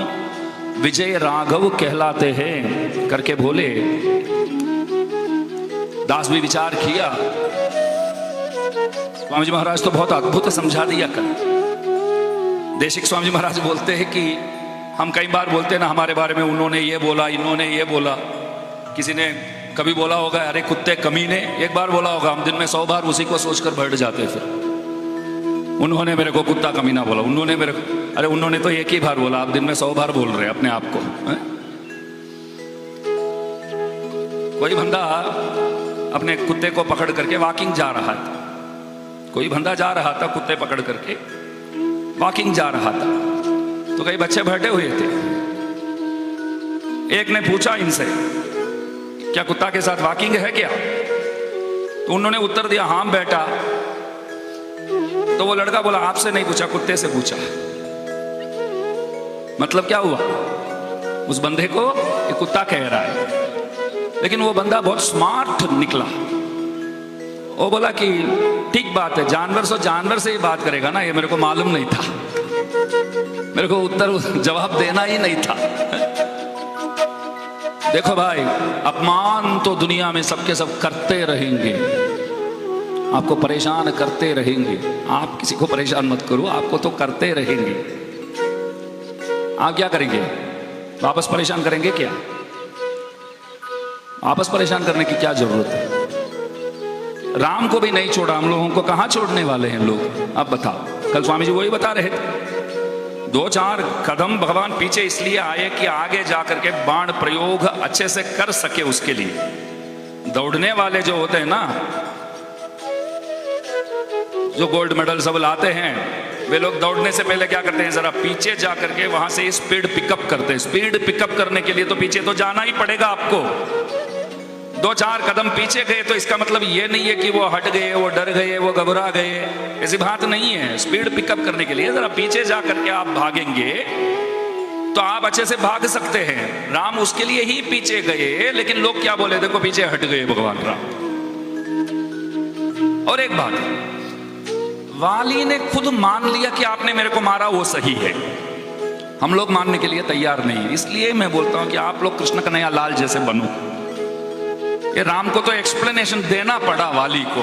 विजय राघव कहलाते हैं करके बोले। दास भी विचार किया, स्वामी जी महाराज तो बहुत अद्भुत समझा दिया। कल देशिक स्वामी जी महाराज बोलते हैं कि हम कई बार बोलते हैं ना हमारे बारे में, उन्होंने ये बोला, इन्होंने ये बोला। किसी ने कभी बोला होगा, अरे कुत्ते कमीने, एक बार बोला होगा, हम दिन में 100 बार उसी को सोचकर बैठ जाते। फिर उन्होंने मेरे को कुत्ता कमीना बोला, उन्होंने मेरे को, अरे उन्होंने तो एक ही बार बोला, आप दिन में 100 बार बोल रहे हैं अपने आप को। कोई बंदा अपने कुत्ते को पकड़ करके वॉकिंग जा रहा था, कोई बंदा जा रहा था कुत्ते पकड़ करके वॉकिंग जा रहा था, तो कई बच्चे बैठे हुए थे। एक ने पूछा इनसे, क्या कुत्ता के साथ वॉकिंग है क्या? तो उन्होंने उत्तर दिया, हाँ बेटा। तो वो लड़का बोला, आपसे नहीं पूछा, कुत्ते से पूछा। मतलब क्या हुआ, उस बंदे को ये कुत्ता कह रहा है, लेकिन वो बंदा बहुत स्मार्ट निकला। वो बोला कि ठीक बात है, जानवर से ही बात करेगा ना, ये मेरे को मालूम नहीं था, मेरे को उत्तर जवाब देना ही नहीं था। देखो भाई, अपमान तो दुनिया में सबके सब करते रहेंगे, आपको परेशान करते रहेंगे। आप किसी को परेशान मत करो, आपको तो करते रहेंगे। आप क्या करेंगे, वापस परेशान करेंगे क्या? वापस परेशान करने की क्या जरूरत है? राम को भी नहीं छोड़ा, हम लोगों को कहां छोड़ने वाले हैं लोग? अब बताओ, कल स्वामी जी वही बता रहे थे। 2-4 कदम भगवान पीछे इसलिए आए कि आगे जाकर के बाण प्रयोग अच्छे से कर सके, उसके लिए। दौड़ने वाले जो होते हैं ना, जो गोल्ड मेडल सब लाते हैं, वे लोग दौड़ने से पहले क्या करते हैं, जरा पीछे जाकर के वहां से स्पीड पिकअप करते हैं। स्पीड पिकअप करने के लिए तो पीछे तो जाना ही पड़ेगा आपको। 2-4 कदम पीछे गए तो इसका मतलब ये नहीं है कि वो हट गए, वो डर गए, वो घबरा गए, ऐसी बात नहीं है। स्पीड पिकअप करने के लिए जरा पीछे जाकर के आप भागेंगे तो आप अच्छे से भाग सकते हैं। राम उसके लिए ही पीछे गए, लेकिन लोग क्या बोले, देखो पीछे हट गए भगवान राम। और एक बात, वाली ने खुद मान लिया कि आपने मेरे को मारा, वो सही है। हम लोग मानने के लिए तैयार नहीं, इसलिए मैं बोलता हूं कि आप लोग कृष्ण कन्हैया लाल जैसे बनो। ये राम को तो एक्सप्लेनेशन देना पड़ा, वाली को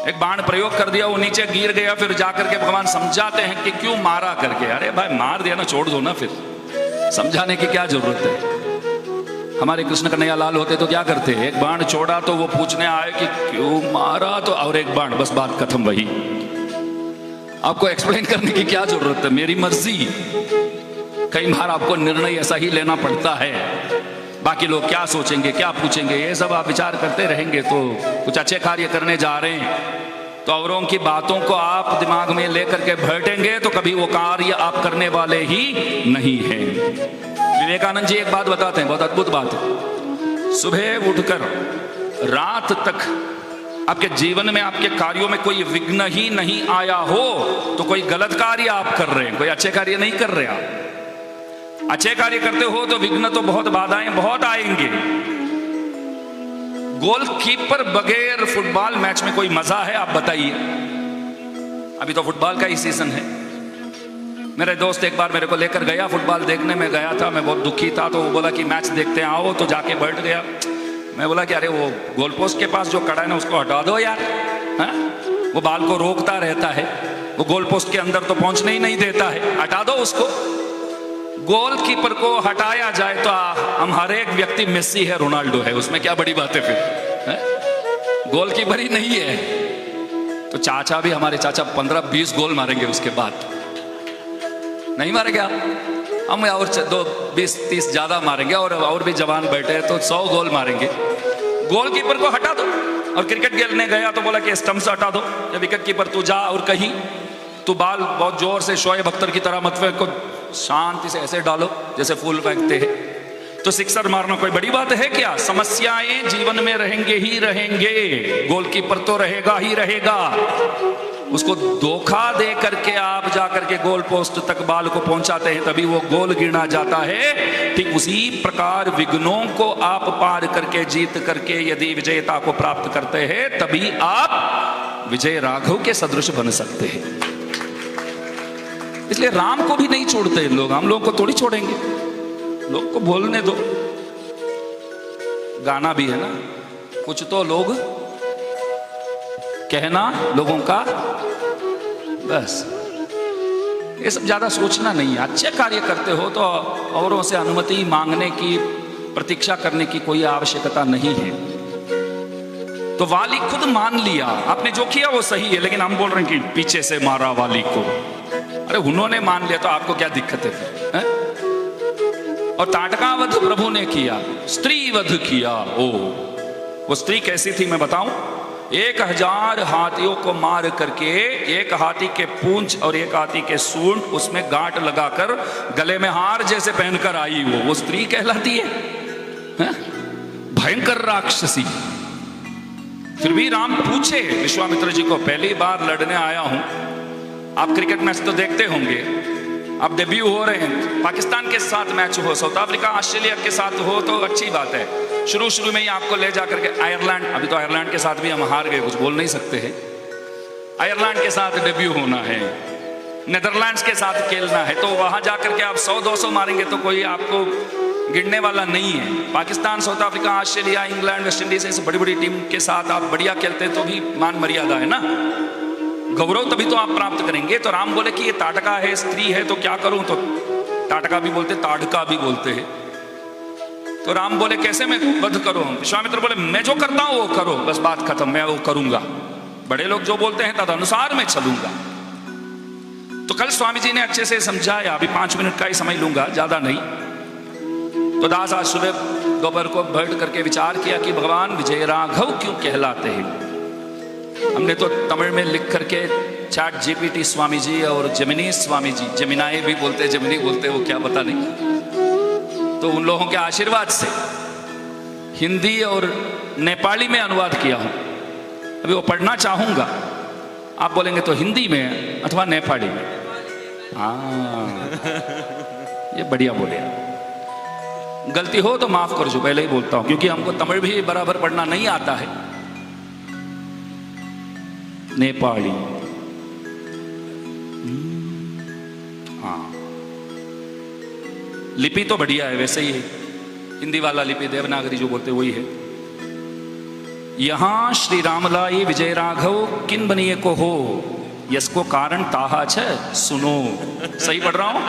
एक बाण प्रयोग कर दिया, वो नीचे गिर गया, फिर जाकर के भगवान समझाते हैं कि क्यों मारा करके। अरे भाई मार दिया ना, छोड़ दो ना, फिर समझाने की क्या जरूरत है? हमारे कृष्ण कन्हैया लाल होते तो क्या करते, एक बाण छोड़ा तो वो पूछने आए कि क्यों मारा, तो और एक बाण, बस बात खत्म। वही आपको एक्सप्लेन करने की क्या जरूरत है? मेरी मर्जी। कई बार आपको निर्णय ऐसा ही लेना पड़ता है, बाकी लोग क्या सोचेंगे, क्या पूछेंगे, ये सब आप विचार करते रहेंगे तो कुछ अच्छे कार्य करने जा रहे हैं तो औरों की बातों को आप दिमाग में लेकर के बैठेंगे तो कभी वो कार्य आप करने वाले ही नहीं हैं। विवेकानंद जी एक बात बताते हैं, बहुत अद्भुत बात है। सुबह उठकर रात तक आपके जीवन में, आपके कार्यों में कोई विघ्न ही नहीं आया हो तो कोई गलत कार्य आप कर रहे हैं, कोई अच्छे कार्य नहीं कर रहे आप। अच्छे कार्य करते हो तो विघ्न तो बहुत, बाधाएं बहुत आएंगे। गोलकीपर बगैर फुटबॉल मैच में कोई मजा है? आप बताइए। अभी तो फुटबॉल का ही सीजन है। मेरे दोस्त एक बार मेरे को लेकर गया, फुटबॉल देखने में गया था, मैं बहुत दुखी था, तो वो बोला कि मैच देखते हैं आओ, तो जाके बैठ गया। मैं बोला कि अरे वो गोल पोस्ट के पास जो खड़ा है ना उसको हटा दो यार, हाँ? वो बॉल को रोकता रहता है, वो गोल पोस्ट के अंदर तो पहुंचने ही नहीं देता है, हटा दो उसको। गोलकीपर को हटाया जाए तो हम हर एक व्यक्ति मेसी है, रोनाल्डो है, उसमें क्या बड़ी बात है फिर? गोलकीपर ही नहीं है तो चाचा भी, हमारे चाचा 15-20 गोल मारेंगे उसके बाद, नहीं मारेंगे आप? हम और 2-20-30 ज्यादा मारेंगे, और भी जवान बैठे हैं तो 100 गोल मारेंगे। गोलकीपर को हटा दो। और क्रिकेट खेलने गया तो बोला कि स्टंप से हटा दो, या विकेट कीपर तू जा और कहीं तू बाल बहुत जोर से शोएब अख्तर की तरह मत फेंको, शांति से ऐसे डालो जैसे फूल फेंकते हैं। तो सिक्सर मारना कोई बड़ी बात है क्या? समस्याएं जीवन में रहेंगे ही रहेंगे, गोलकीपर तो रहेगा ही रहेगा। उसको धोखा दे करके आप जाकर के गोल पोस्ट तक बाल को पहुंचाते हैं, तभी वो गोल गिना जाता है। ठीक उसी प्रकार विघ्नों को आप पार करके, जीत करके यदि विजयता को प्राप्त करते हैं, तभी आप विजय राघव के सदृश बन सकते हैं। इसलिए राम को भी नहीं छोड़ते लोग, हम लोग को थोड़ी छोड़ेंगे, लोग को बोलने दो। गाना भी है ना, कुछ तो लोग कहना लोगों का, बस ये सब ज्यादा सोचना नहीं है। अच्छे कार्य करते हो तो औरों से अनुमति मांगने की, प्रतीक्षा करने की कोई आवश्यकता नहीं है। तो वाली खुद मान लिया, आपने जो किया वो सही है, लेकिन हम बोल रहे हैं कि पीछे से मारा वाली को। अरे उन्होंने मान लिया तो आपको क्या दिक्कत है फिर, है? और ताटका वध प्रभु ने किया, स्त्री वध किया। ओ वो स्त्री कैसी थी मैं बताऊं? 1000 हाथियों को मार करके, एक हाथी के पूंछ और एक हाथी के सूंड, उसमें गांठ लगाकर गले में हार जैसे पहनकर आई वो स्त्री कहलाती है? भयंकर राक्षसी। फिर भी राम पूछे विश्वामित्र जी को, पहली बार लड़ने आया हूं। आप क्रिकेट मैच तो देखते होंगे, अब डेब्यू हो रहे हैं, पाकिस्तान के साथ मैच हो, साउथ अफ्रीका ऑस्ट्रेलिया के साथ हो तो अच्छी बात है। शुरू में ही आपको ले जाकर के आयरलैंड, अभी तो आयरलैंड के साथ भी हम हार गए, कुछ बोल नहीं सकते हैं। आयरलैंड के साथ डेब्यू होना है, नीदरलैंड्स के साथ खेलना है, तो वहां जाकर के आप 100-200 मारेंगे तो कोई आपको गिरने वाला नहीं है। Pakistan, south Africa, Australia, England, West Indies ऐसे बड़ी बड़ी टीम के साथ आप बढ़िया खेलते तो भी मान मर्यादा है ना, गौरव तभी तो आप प्राप्त करेंगे। तो राम बोले कि ये ताटका है, स्त्री है, तो क्या करूं? तो ताटका भी बोलते, ताड़का भी बोलते हैं। तो राम बोले कैसे मैं वध करूं? विश्वामित्र बोले मैं जो करता हूं वो करो, बस बात खत्म, मैं वो करूंगा। बड़े लोग जो बोलते हैं तद अनुसार मैं चलूंगा। तो कल स्वामी जी ने अच्छे से समझाया, अभी 5 मिनट का ही समय लूंगा, ज्यादा नहीं। तो दास आज सुबह दोपहर को बैठ करके विचार किया कि भगवान विजय राघव क्यों कहलाते हैं। हमने तो तमिल में लिख करके चैट जीपीटी स्वामी जी और जेमिनी स्वामी जी, जेमिनाई भी बोलते, जेमिनी बोलते, वो क्या पता नहीं, तो उन लोगों के आशीर्वाद से हिंदी और नेपाली में अनुवाद किया हूं। अभी वो पढ़ना चाहूंगा, आप बोलेंगे तो हिंदी में अथवा नेपाली में। हाँ ये बढ़िया बोले, गलती हो तो माफ कर जो, पहले ही बोलता हूं, क्योंकि हमको तमिल भी बराबर पढ़ना नहीं आता है। नेपाली, हाँ लिपि तो बढ़िया है, वैसे ही है हिंदी वाला लिपि, देवनागरी जो बोलते वही है। यहां श्री रामलाई विजय राघव किन बनिए को हो, यसको कारण ताहा छ सुनो। सही पढ़ रहा हूं?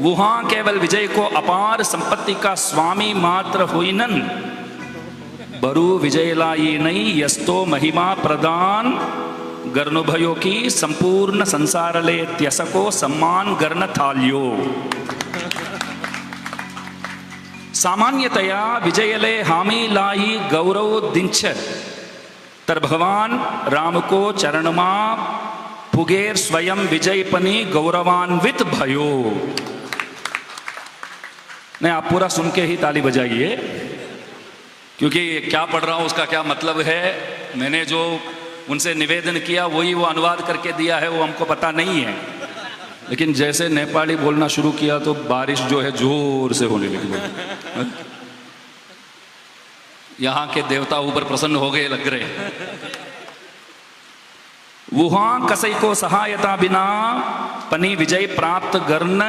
वहां केवल विजय को अपार संपत्ति का स्वामी मात्र हुईनन, बरु विजय लाई नहीं यस्तो महिमा प्रदान गर्नुभयो की संपूर्ण संसार ले त्यसको सम्मान गर्न थाल्यो। सामान्यतया विजयले हामी लाई गौरव दिंच, तर भगवान राम को चरणमा पुगेर स्वयं विजयपनी गौरवान्वित भयो। नहीं, आप पूरा सुन के ही ताली बजाइए, क्योंकि क्या पढ़ रहा हूं उसका क्या मतलब है। मैंने जो उनसे निवेदन किया वही वो अनुवाद करके दिया है, वो हमको पता नहीं है। लेकिन जैसे नेपाली बोलना शुरू किया तो बारिश जो है जोर से होने लगी। यहां के देवता ऊपर प्रसन्न हो गए लग रहे। वहां कसई को सहायता बिना पनी विजय प्राप्त गर्न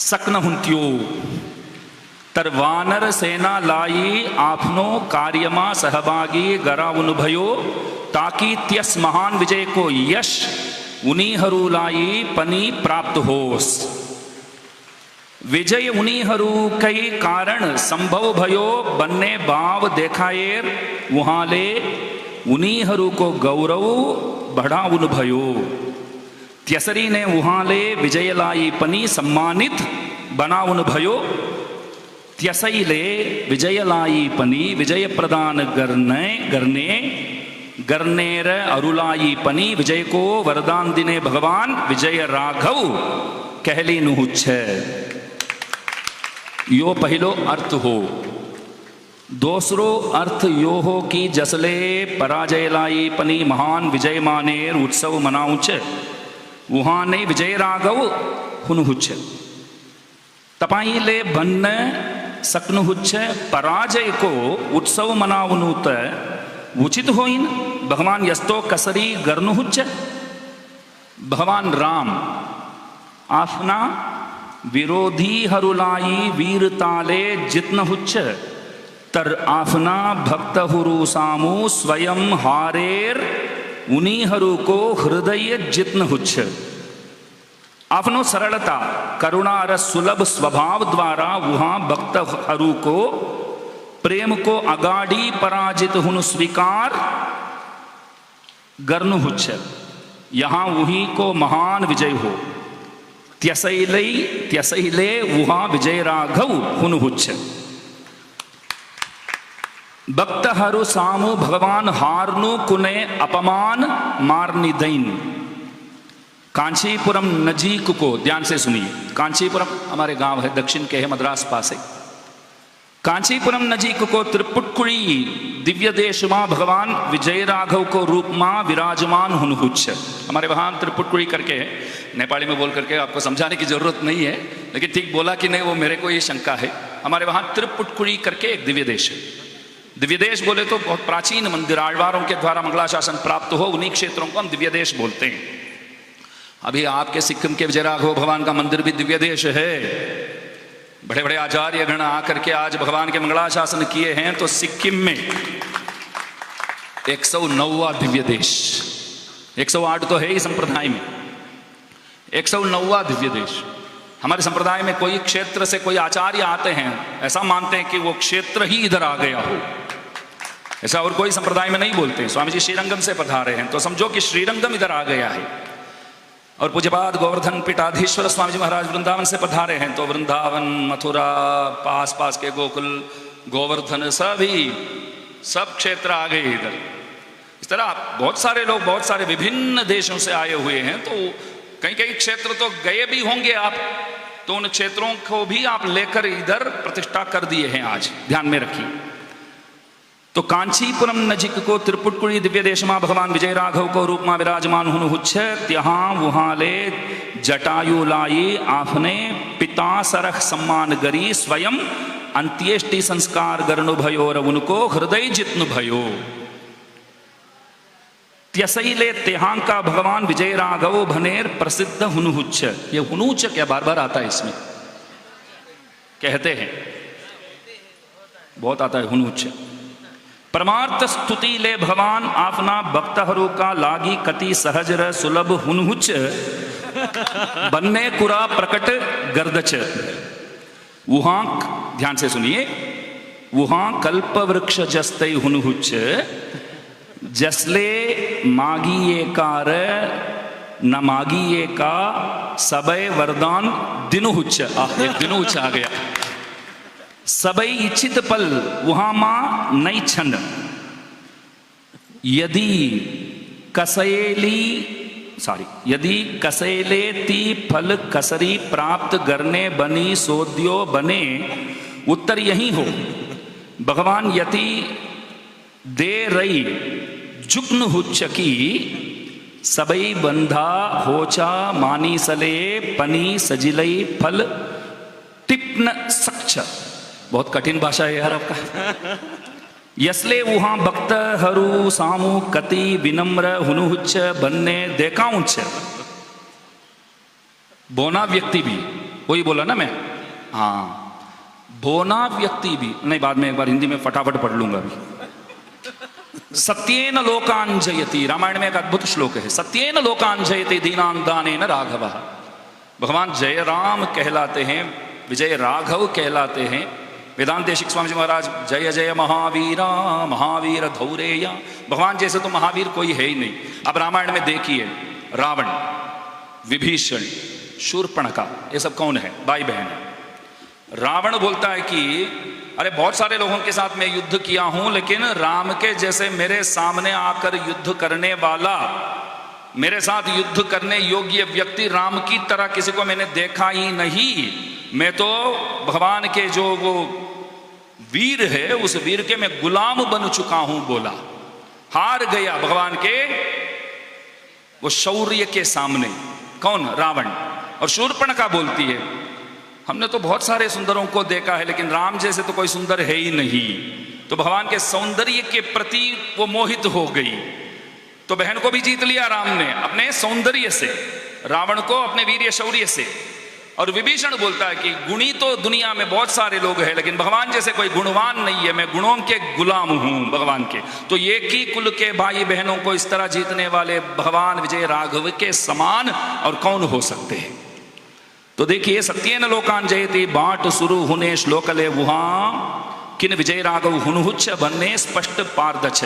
सकन हुंत्यो तर वानर सेना लाई आपनो कार्यमा सहभागी गराउन भयो ताकि त्यस महान विजय को यश उनीहरू लाई पनी प्राप्त होस। विजय उनीहरू कई कारण संभव भयो बन्ने भाव देखाएर उहाँले उनीहरू को गौरव बढाउन भयो। त्यसरी नै उहाँले विजयलाई पनि सम्मानित बनाउन भयो। त्यसैले विजयलाई पनि विजय प्रदान गर्ने र अरूलाई पनि विजय को वरदान दिने भगवान विजय राघव कहलिनुहुन्छ। यो पहिलो अर्थ हो। दोस्रो अर्थ यो हो कि जसले पराजयलाई पनि महान विजय मानेर उत्सव मनाउँछ उहाँ नै विजय राघव हुनुहुन्छ। तपाईले भन्न सक्नुहुन्छ पराजय को उत्सव मनाउनु त उचित होइन, भगवान यस्तो कसरी गर्नुहुन्छ। भगवान राम आफ्ना विरोधीहरूलाई वीरताले जित्नुहुन्छ तर आफ्ना भक्तहरू सामु स्वयं हारेर उनीहरूको हृदय जित्नुहुन्छ। आफ्नो सरलता करुणा र सुलभ स्वभावद्वारा उहाँ भक्तहरूको प्रेमको अगाडि पराजित हुनु स्वीकार गर्नुहुन्छ। यहाँ उहीको महान विजय हो। त्यसैले उहाँ विजय राघव हुनुहुन्छ। भक्तहरू सामु भगवान हार्नु कुनै अपमान मार्निदैन। कांचीपुरम नजीक को, ध्यान से सुनिए, कांचीपुरम हमारे गांव है, दक्षिण के है, मद्रास पास है। कांचीपुरम नजीक को त्रिपुटकुड़ी दिव्य देश में भगवान विजय राघव को रूप में विराजमान हुनुहुन्छ। हमारे वहां त्रिपुटकुड़ी करके है, नेपाली में बोल करके आपको समझाने की जरूरत नहीं है, लेकिन ठीक बोला कि नहीं वो मेरे को ये शंका है। हमारे वहां त्रिपुटकुड़ी करके एक दिव्य देश है। दिव्य देश बोले तो बहुत प्राचीन मंदिर आழ்वारों के द्वारा मंगलाशासन प्राप्त हो, उन्हीं क्षेत्रों को हम दिव्य देश बोलते हैं। अभी आपके सिक्किम के विजय राघव भगवान का मंदिर भी दिव्य देश है। बड़े बड़े आचार्य गण आकर के आज भगवान के मंगलाशासन किए हैं। तो सिक्किम में 109वां दिव्य देश, 108 तो है ही संप्रदाय में, 109वां दिव्य देश। हमारे संप्रदाय में कोई क्षेत्र से कोई आचार्य आते हैं, ऐसा मानते हैं कि वो क्षेत्र ही इधर आ गया हो, ऐसा और कोई संप्रदाय में नहीं बोलते। स्वामी जी श्रीरंगम से पधारे हैं तो समझो कि श्रीरंगम इधर आ गया है। और पूज्यपाद गोवर्धन पीठाधीश्वर स्वामी जी महाराज वृंदावन से पधारे हैं तो वृंदावन, मथुरा, पास पास के गोकुल, गोवर्धन, सब क्षेत्र आ गए इधर। इस तरह बहुत सारे लोग बहुत सारे विभिन्न देशों से आए हुए हैं। तो कई कई क्षेत्र तो गए भी होंगे आप, तो उन क्षेत्रों को भी आप लेकर इधर प्रतिष्ठा कर दिए हैं आज, ध्यान में रखिए। तो कांचीपुरम नजीक को त्रिपुटकुड़ी दिव्य देश में भगवान विजय राघव को रूप में विराजमान हुनुहुन्छ। ત્યાં ઉહાલે જટાયુ લાઈ આપને पिता सरह सम्मान गरी स्वयं अंत्येष्टि संस्कार गर्नु भयो र उनको हृदय जित्नु भयो। त्यसैले त्यहाँका भगवान विजय राघव भनेर प्रसिद्ध हुनुहुन्छ। ये हुनुहुन्छ क्या बार बार आता है इसमें, कहते हैं, बहुत आता है हुनुहुन्छ। परमार्थ स्तुति ले भगवान आपना भक्तहरू का लागी कति सहज र सुलभ हुनुहुन्छ बन्ने कुरा प्रकट गर्दछ। वहां, ध्यान से सुनिए, वहां कल्प वृक्ष जस्तै हुनुहुन्छ जसले मागिए कार न मागिए का सबय वरदान दिनुहुच्च। एक दिनुहुच्च आ गया। सबई इच्छित पल वहां मां नहीं छन। यदि कसैले ती फल कसरी प्राप्त करने बनी सोद्यो बने। उत्तर यही हो, भगवान यति दे रही जुग्न हुच्च की सबई बंधा होचा मानी सले पनी सजिलई फल टिप्न सक्ष। बहुत कठिन भाषा है यार आपका। यसले वहां भक्त हरू सामू कति विनम्र हुनुहुच्च बनने देखाऊंच। बोना व्यक्ति भी, वही बोला ना मैं, हाँ बोना व्यक्ति भी नहीं, बाद में एक बार हिंदी में फटाफट पढ़ लूंगा अभी। सत्येन लोकान जयति, रामायण में एक अद्भुत श्लोक है, सत्येन लोकान जयति दीनान दानेन राघवः। भगवान जय राम कहलाते हैं, विजय राघव कहलाते हैं। वेदांत देशिक स्वामी जी महाराज जय जय महावीरा महावीर धौरेया, भगवान जैसे तो महावीर कोई है ही नहीं। अब रामायण में देखिए, रावण, विभीषण, शूर्पणखा, ये सब कौन है? भाई बहन है। रावण बोलता है कि अरे बहुत सारे लोगों के साथ मैं युद्ध किया हूं, लेकिन राम के जैसे मेरे सामने आकर युद्ध करने वाला, मेरे साथ युद्ध करने योग्य व्यक्ति राम की तरह किसी को मैंने देखा ही नहीं। मैं तो भगवान के जो वो वीर है, उस वीर के मैं गुलाम बन चुका हूं, बोला। हार गया भगवान के वो शौर्य के सामने। कौन? रावण। और शूर्पणखा बोलती है हमने तो बहुत सारे सुंदरों को देखा है, लेकिन राम जैसे तो कोई सुंदर है ही नहीं। तो भगवान के सौंदर्य के प्रति वो मोहित हो गई। तो बहन को भी जीत लिया राम ने अपने सौंदर्य से, रावण को अपने वीर्य शौर्य से। और विभीषण बोलता है कि गुणी तो दुनिया में बहुत सारे लोग हैं, लेकिन भगवान जैसे कोई गुणवान नहीं है, मैं गुणों के गुलाम हूं भगवान के। तो एक ही कुल के भाई बहनों को इस तरह जीतने वाले भगवान विजय राघव के समान और कौन हो सकते हैं? तो देखिए, सत्येन लोकान जयति बाट शुरू हुने श्लोकले वहां किन विजय राघव हुनुहुच्च बनने स्पष्ट पारदछ।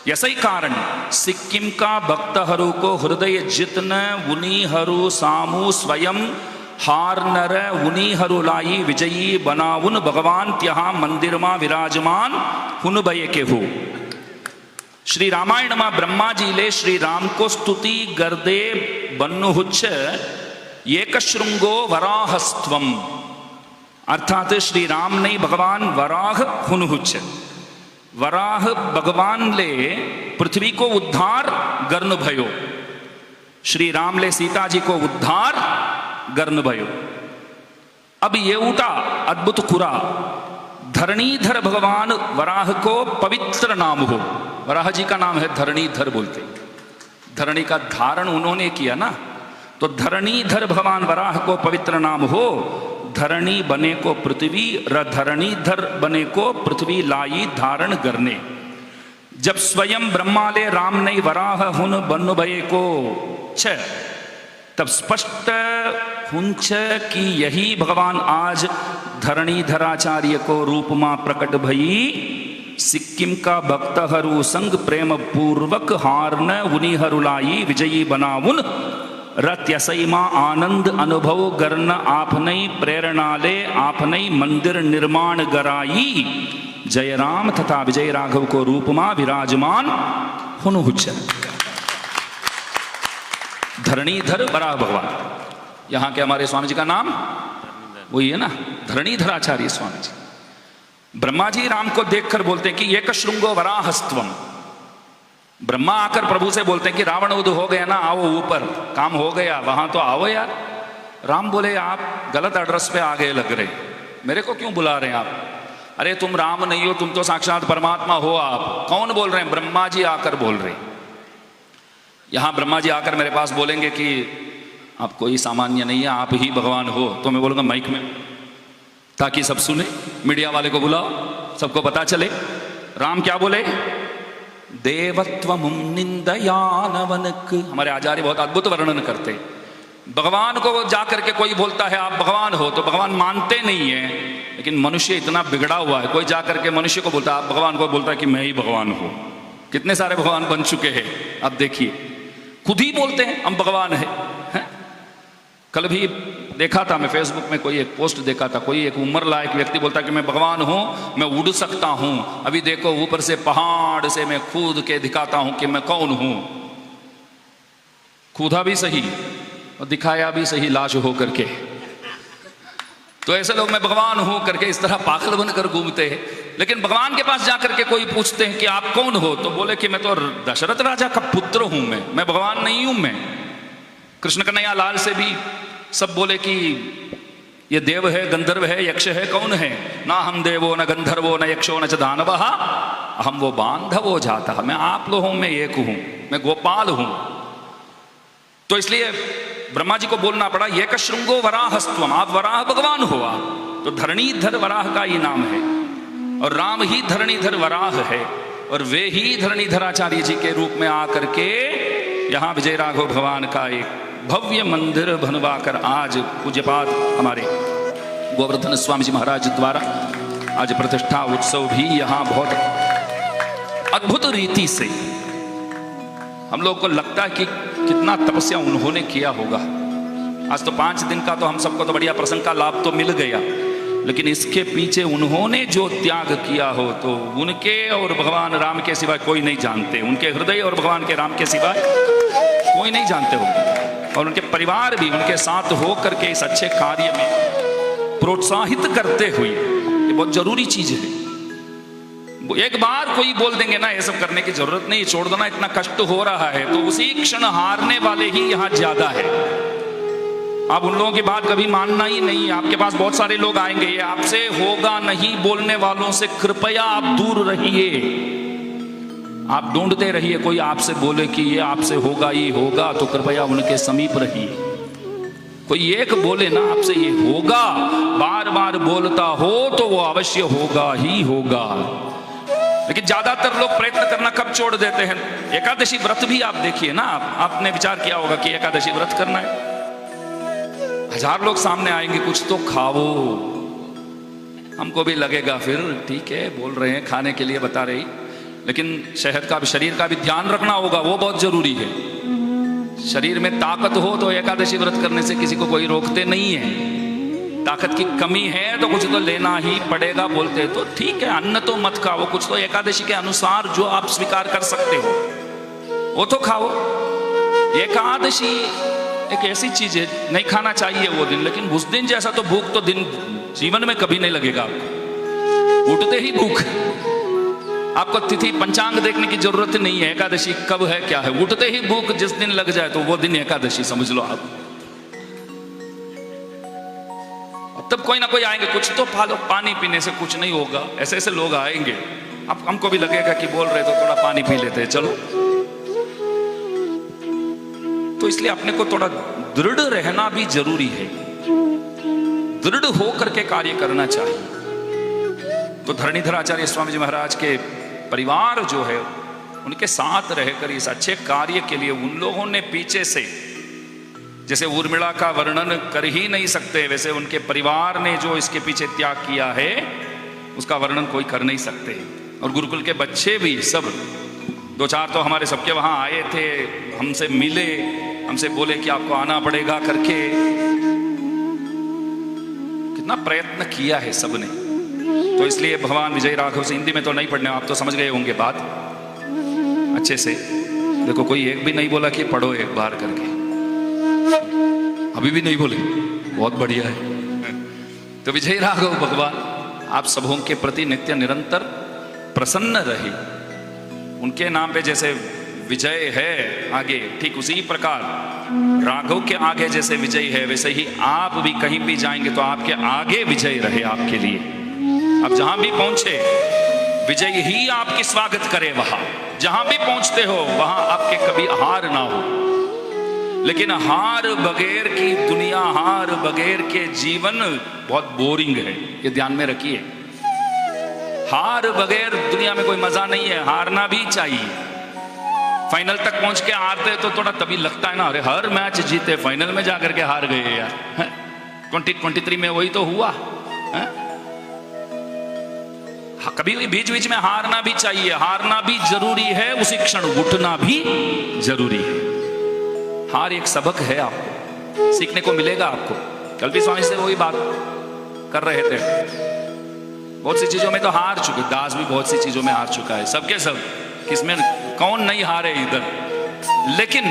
यसई कारण सिक्किम का भक्त हरू को हृदय जितन उनी हरू सामू स्वयं हार नर उनी हरू लाई विजयी बनाउन भगवान त्यहा मंदिर मा विराजमान हुन भय के हो। श्री रामायण मा ब्रह्मा जी ले श्री राम को स्तुति गर्दे बन्नुहुच्च एक श्रृंगो वराहस्त्वम, अर्थात श्री राम ने भगवान वराह हुनुहुच्च, वराह भगवान ले पृथ्वी को उद्धार गर्न भयो, श्री राम ले सीता जी को उद्धार गर्न भयो। अब ये उठा अद्भुत कुरा, धरणीधर भगवान वराह को पवित्र नाम हो। वराह जी का नाम है धरणीधर बोलते, धरणी का धारण उन्होंने किया ना, तो धरणीधर भगवान वराह को पवित्र नाम हो। धरणी बने को पृथ्वी, धरणीधर बने को पृथ्वी लाई धारण करने। जब स्वयं ब्रह्मा ले राम नहीं वराह हुन बन भये को छ, तब स्पष्ट हुंच कि यही भगवान आज धरणीधराचार्य को रूप मां प्रकट भई। सिक्किम का भक्त हरू संग प्रेम पूर्वक हारन उनी हरुलाई विजयी बनाउन रत्यसईमा आनंद अनुभव गर्न आपनई प्रेरणाले आपनई मंदिर निर्माण गराई। जय राम तथा विजय राघव को रूप मां विराजमान हुनुहुच्च। धरणीधर वराह भगवान, यहाँ के हमारे स्वामी जी का नाम वही है ना, धरणीधराचार्य स्वामी जी। ब्रह्मा जी राम को देखकर बोलते हैं कि एक श्रृंगो वराहस्त्वम। ब्रह्मा आकर प्रभु से बोलते हैं कि रावण उद हो गया ना, आओ ऊपर, काम हो गया, वहां तो आओ यार। राम बोले आप गलत एड्रेस पे आ गए लग रहे, मेरे को क्यों बुला रहे हैं आप? अरे तुम राम नहीं हो, तुम तो साक्षात परमात्मा हो। आप कौन बोल रहे हैं? ब्रह्मा जी आकर बोल रहे। यहां ब्रह्मा जी आकर मेरे पास बोलेंगे कि आप कोई सामान्य नहीं है, आप ही भगवान हो, तो मैं बोलूंगा माइक में, ताकि सब सुने, मीडिया वाले को बुलाओ, सबको पता चले। राम क्या बोले? देवत्वमुम निंदयानवनक। हमारे आचार्य बहुत अद्भुत वर्णन करते। भगवान को जाकर के कोई बोलता है आप भगवान हो, तो भगवान मानते नहीं है। लेकिन मनुष्य इतना बिगड़ा हुआ है, कोई जाकर के मनुष्य को बोलता है आप भगवान को, बोलता है कि मैं ही भगवान हूं। कितने सारे भगवान बन चुके हैं, अब देखिए, खुद ही बोलते हैं हम भगवान हैं। कल भी देखा था मैं फेसबुक में, कोई एक पोस्ट देखा था, कोई एक उम्र लायक व्यक्ति बोलता कि मैं भगवान हूं, मैं उड़ सकता हूं, अभी देखो ऊपर से पहाड़ से मैं कूद के दिखाता हूं कि मैं कौन हूं। कूदा भी सही और दिखाया भी सही, लाश हो करके। तो ऐसे लोग मैं भगवान हूं करके इस तरह पागल बनकर घूमते हैं। लेकिन भगवान के पास जाकर के कोई पूछते हैं कि आप कौन हो, तो बोले कि मैं तो दशरथ राजा का पुत्र हूं, मैं भगवान नहीं हूं। मैं कृष्ण कन्हैया लाल से भी सब बोले कि ये देव है, गंधर्व है, यक्ष है, कौन है? ना हम देवो न गंधर्वो न यक्षो न च दानवः हम वो बांधवो जाता। मैं आप लोगों में एक हूं, मैं गोपाल हूं। तो इसलिए ब्रह्मा जी को बोलना पड़ा एक श्रृंगो वराहस्त्वम, आप वराह भगवान हुआ। तो धरणीधर वराह का ये नाम है, और राम ही धरणीधर वराह है, और वे ही धरणीधराचार्य जी के रूप में आकर के यहाँ विजय राघव भगवान का एक भव्य मंदिर बनवाकर आज पूज्यपाद हमारे गोवर्धन स्वामी जी महाराज द्वारा आज प्रतिष्ठा उत्सव भी यहाँ बहुत अद्भुत रीति से, हम लोग को लगता है कि कितना तपस्या उन्होंने किया होगा। आज तो 5 दिन का तो हम सबको तो बढ़िया प्रसंग का लाभ तो मिल गया, लेकिन इसके पीछे उन्होंने जो त्याग किया हो तो उनके और भगवान राम के सिवाय कोई नहीं जानते। उनके हृदय और भगवान के राम के सिवाय कोई नहीं जानते हो। और उनके परिवार भी उनके साथ हो करके इस अच्छे कार्य में प्रोत्साहित करते हुए, ये बहुत जरूरी चीज है। एक बार कोई बोल देंगे ना ये सब करने की जरूरत नहीं, छोड़ दो ना, इतना कष्ट हो रहा है, तो उसी क्षण हारने वाले ही यहाँ ज्यादा है। आप उन लोगों की बात कभी मानना ही नहीं। आपके पास बहुत सारे लोग आएंगे, ये आपसे होगा नहीं बोलने वालों से कृपया आप दूर रहिए। आप ढूंढते रहिए कोई आपसे बोले कि ये आपसे होगा ही होगा, तो कृपया उनके समीप रहिए। कोई एक बोले ना आपसे ये होगा, बार बार बोलता हो तो वो अवश्य होगा ही होगा। लेकिन ज्यादातर लोग प्रयत्न करना कब छोड़ देते हैं? एकादशी व्रत भी आप देखिए ना, आपने विचार किया होगा कि एकादशी व्रत करना है, 1000 लोग सामने आएंगे, कुछ तो खाओ। हमको भी लगेगा फिर ठीक है बोल रहे हैं, खाने के लिए बता रही, लेकिन शहद का भी, शरीर का भी ध्यान रखना होगा, वो बहुत जरूरी है। शरीर में ताकत हो तो एकादशी व्रत करने से किसी को कोई रोकते नहीं है। ताकत की कमी है तो कुछ तो लेना ही पड़ेगा बोलते, तो ठीक है अन्न तो मत खाओ, कुछ तो एकादशी के अनुसार जो आप स्वीकार कर सकते हो वो तो खाओ। एकादशी एक ऐसी चीज है, नहीं खाना चाहिए वो दिन, लेकिन उस दिन जैसा तो भूख तो दिन जीवन में कभी नहीं लगेगा आपको। उठते ही भूख, आपको तिथि पंचांग देखने की जरूरत नहीं है, एकादशी कब है क्या है, उठते ही भूख जिस दिन लग जाए तो वो दिन एकादशी समझ लो आप। तब कोई ना कोई आएंगे, कुछ तो खा लो, पानी पीने से कुछ नहीं होगा, ऐसे ऐसे लोग आएंगे। अब हमको भी लगेगा कि बोल रहे तो थोड़ा पानी पी लेते हैं, चलो। तो इसलिए अपने को थोड़ा दृढ़ रहना भी जरूरी है, दृढ़ होकर के कार्य करना चाहिए। तो धरणीधराचार्य स्वामी जी महाराज के परिवार जो है उनके साथ रहकर इस अच्छे कार्य के लिए उन लोगों ने पीछे से, जैसे उर्मिला का वर्णन कर ही नहीं सकते, वैसे उनके परिवार ने जो इसके पीछे त्याग किया है उसका वर्णन कोई कर नहीं सकते। और गुरुकुल के बच्चे भी सब 2-4 तो हमारे सबके वहां आए थे, हमसे मिले, हमसे बोले कि आपको आना पड़ेगा करके। कितना प्रयत्न किया है सबने। तो इसलिए भगवान विजय राघव से, हिंदी में तो नहीं पढ़ने, आप तो समझ गए होंगे बात अच्छे से। देखो कोई एक भी नहीं बोला कि पढ़ो एक बार करके, अभी भी नहीं बोले, बहुत बढ़िया है। तो विजय राघव भगवान आप सबों के प्रति नित्य निरंतर प्रसन्न रहे। उनके नाम पे जैसे विजय है आगे, ठीक उसी प्रकार राघव के आगे जैसे विजय है, वैसे ही आप भी कहीं भी जाएंगे तो आपके आगे विजय रहे आपके लिए। आप जहां भी पहुंचे विजय ही आपकी स्वागत करे। वहां जहां भी पहुंचते हो वहां आपके कभी हार ना हो। लेकिन हार बगैर की दुनिया, हार बगैर के जीवन बहुत बोरिंग है, ये ध्यान में रखिए। हार बगैर दुनिया में कोई मजा नहीं है, हारना भी चाहिए। फाइनल तक पहुंच के हारते तो थोड़ा तभी लगता है ना, अरे हर मैच जीते, फाइनल में जाकर के हार गए यार। 2023 में वही तो हुआ है? कभी बीच बीच में हारना भी चाहिए, हारना भी जरूरी है, उसी क्षण उठना भी जरूरी है। हार एक सबक है, आपको सीखने को मिलेगा। आपको कल भी स्वामी से वही बात कर रहे थे, बहुत सी चीजों में तो हार चुके, दास भी बहुत सी चीजों में हार चुका है, सबके सब, किसमें कौन नहीं हारे इधर। लेकिन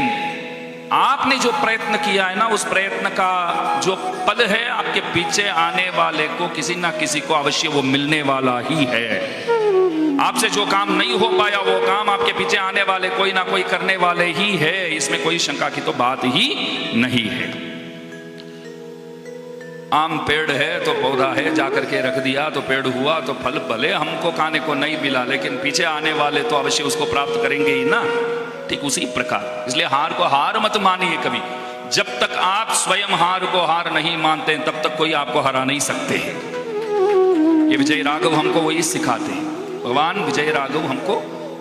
आपने जो प्रयत्न किया है ना, उस प्रयत्न का जो फल है आपके पीछे आने वाले को किसी ना किसी को अवश्य वो मिलने वाला ही है। आपसे जो काम नहीं हो पाया वो काम आपके पीछे आने वाले कोई ना कोई करने वाले ही है, इसमें कोई शंका की तो बात ही नहीं है। आम पेड़ है तो पौधा है, जाकर के रख दिया तो पेड़ हुआ, तो फल भले हमको खाने को नहीं मिला लेकिन पीछे आने वाले तो अवश्य उसको प्राप्त करेंगे ही ना। ठीक उसी प्रकार इसलिए हार को हार मत मानिए कभी। जब तक आप स्वयं हार को हार नहीं मानते तब तक कोई आपको हरा नहीं सकते। ये विजय राघव हमको वही सिखाते हैं, भगवान विजय राघव हमको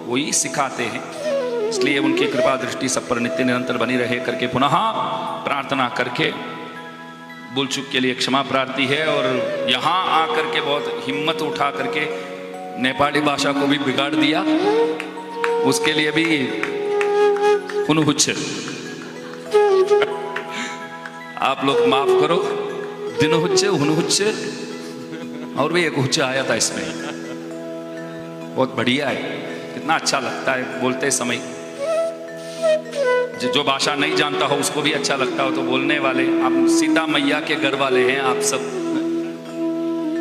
वही सिखाते हैं। इसलिए उनकी कृपा दृष्टि सब पर नित्य निरंतर बनी रहे करके पुनः प्रार्थना करके भूल चूक के लिए क्षमा प्रार्थी है। और यहाँ आकर के बहुत हिम्मत उठा करके नेपाली भाषा को भी बिगाड़ दिया, उसके लिए भी हुनुहुच्छ आप लोग माफ करो। दिनहुच्छ हुनुहुच्छ और भी एक हुच्छ आया था इसमें, बहुत बढ़िया है, कितना अच्छा लगता है बोलते समय। जो भाषा नहीं जानता हो उसको भी अच्छा लगता हो तो बोलने वाले आप सीता मैया के घर वाले हैं आप सब।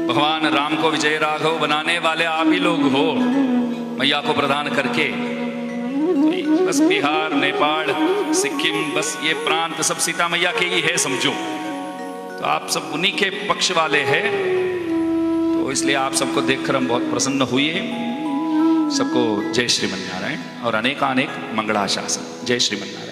भगवान राम को विजय राघव बनाने वाले आप ही लोग हो, मैया को प्रदान करके। बस बिहार, नेपाल, सिक्किम, बस ये प्रांत सब सीता मैया के ही है समझो, तो आप सब उन्हीं के पक्ष वाले हैं। तो इसलिए आप सबको देखकर हम बहुत प्रसन्न हुए। सबको जय श्रीमन नारायण और अनेकानेक मंगलाशासन। जय श्रीमन नारायण।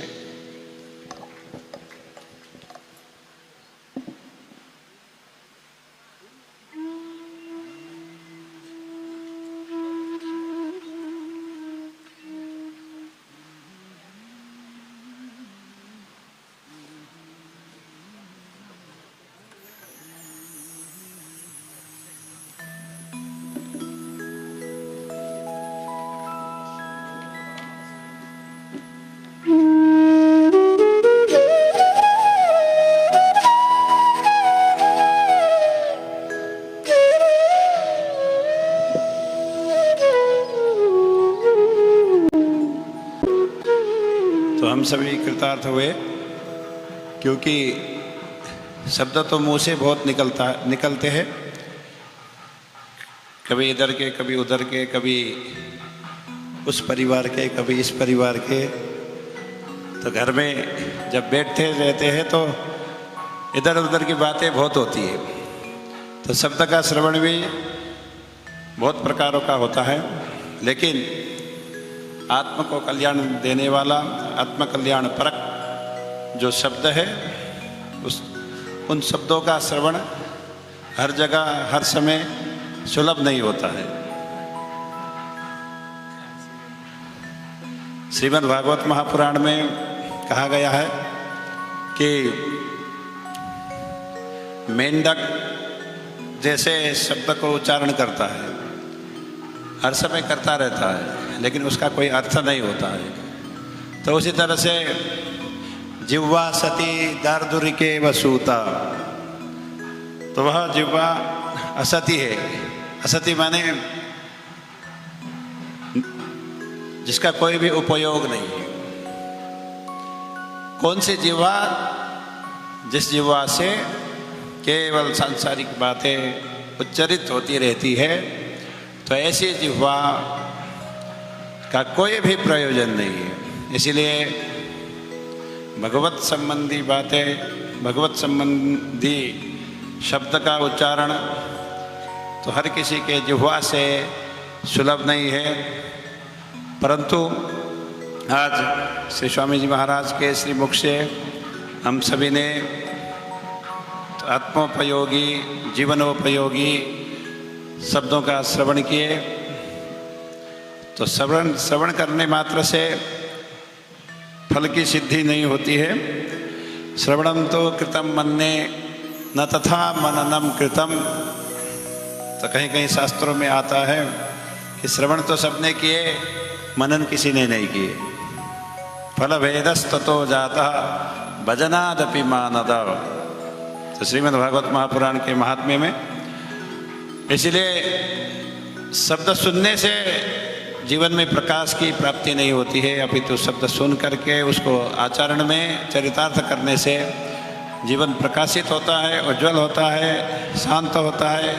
हम सभी कृतार्थ हुए, क्योंकि शब्द तो मुंह से बहुत निकलते हैं, कभी इधर के, कभी उधर के, कभी उस परिवार के, कभी इस परिवार के। तो घर में जब बैठते रहते हैं तो इधर उधर की बातें बहुत होती है। तो शब्द का श्रवण भी बहुत प्रकारों का होता है, लेकिन आत्म को कल्याण देने वाला, आत्म कल्याण परक जो शब्द है, उन शब्दों का श्रवण हर जगह हर समय सुलभ नहीं होता है। श्रीमद् भागवत महापुराण में कहा गया है कि मेंढक जैसे शब्द को उच्चारण करता है, हर समय करता रहता है, लेकिन उसका कोई अर्थ नहीं होता है। तो उसी तरह से जिह्वा सती दार्दुरिके वसूता, तो वह जिह्वा असती है। असती माने जिसका कोई भी उपयोग नहीं है। कौन सी जिह्वा? जिस जिह्वा से केवल सांसारिक बातें उच्चरित होती रहती है, तो ऐसी जिह्वा का कोई भी प्रयोजन नहीं है। इसीलिए भगवत संबंधी बातें, भगवत संबंधी शब्द का उच्चारण तो हर किसी के जिह्वा से सुलभ नहीं है। परंतु आज श्री स्वामी जी महाराज के श्री मुख से हम सभी ने आत्मोपयोगी, जीवनोपयोगी शब्दों का श्रवण किए। तो श्रवण करने मात्र से फल की सिद्धि नहीं होती है। श्रवणम तो कृतम मन्ने न तथा मननम कृतम, तो कहीं कहीं शास्त्रों में आता है कि श्रवण तो सबने किए, मनन किसी ने नहीं किए। फल भेदस्ततो जाता भजनादपि मानद, तो श्रीमद् भागवत महापुराण के महात्म्य में। इसलिए शब्द सुनने से जीवन में प्रकाश की प्राप्ति नहीं होती है, अपितु शब्द सुन करके उसको आचरण में चरितार्थ करने से जीवन प्रकाशित होता है, उज्जवल होता है, शांत होता है,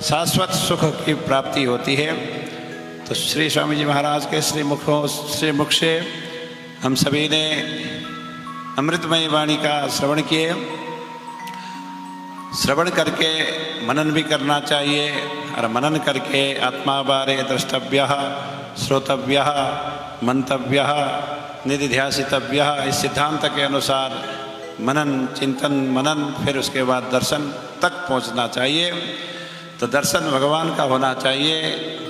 शाश्वत सुख की प्राप्ति होती है। तो श्री स्वामी जी महाराज के श्री मुख से हम सभी ने अमृतमयी वाणी का श्रवण किए। श्रवण करके मनन भी करना चाहिए और मनन करके आत्मा बारे द्रष्टव्यः श्रोतव्यः मंतव्यः निधिध्यासितव्यः, इस सिद्धांत के अनुसार मनन चिंतन मनन फिर उसके बाद दर्शन तक पहुंचना चाहिए। तो दर्शन भगवान का होना चाहिए,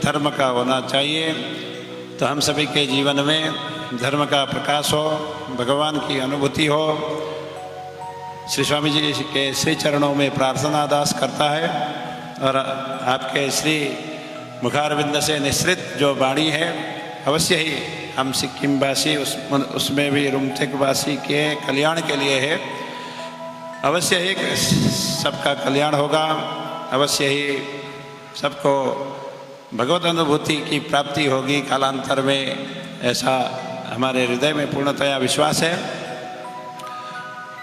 धर्म का होना चाहिए। तो हम सभी के जीवन में धर्म का प्रकाश हो, भगवान की अनुभूति हो। श्री स्वामी जी के श्री चरणों में प्रार्थना दास करता है और आपके श्री मुखारविंद से निश्रित जो वाणी है, अवश्य ही हम सिक्किम वासी उसमें भी रुमथेक वासी के कल्याण के लिए है। अवश्य ही सबका कल्याण होगा, अवश्य ही सबको भगवत अनुभूति की प्राप्ति होगी कालांतर में, ऐसा हमारे हृदय में पूर्णतया विश्वास है।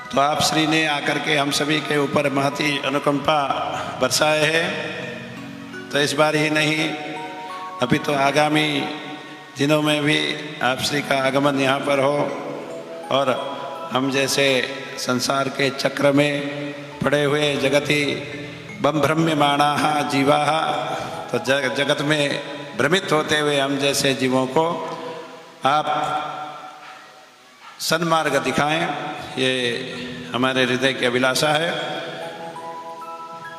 तो आप श्री ने आकर के हम सभी के ऊपर महती अनुकंपा बरसाए है। तो इस बार ही नहीं, अभी तो आगामी दिनों में भी आप श्री का आगमन यहाँ पर हो और हम जैसे संसार के चक्र में पड़े हुए जगति बम भ्रम्यमाणाः जीवाः, तो जगत में भ्रमित होते हुए हम जैसे जीवों को आप सन्मार्ग दिखाएं, ये हमारे हृदय की अभिलाषा है।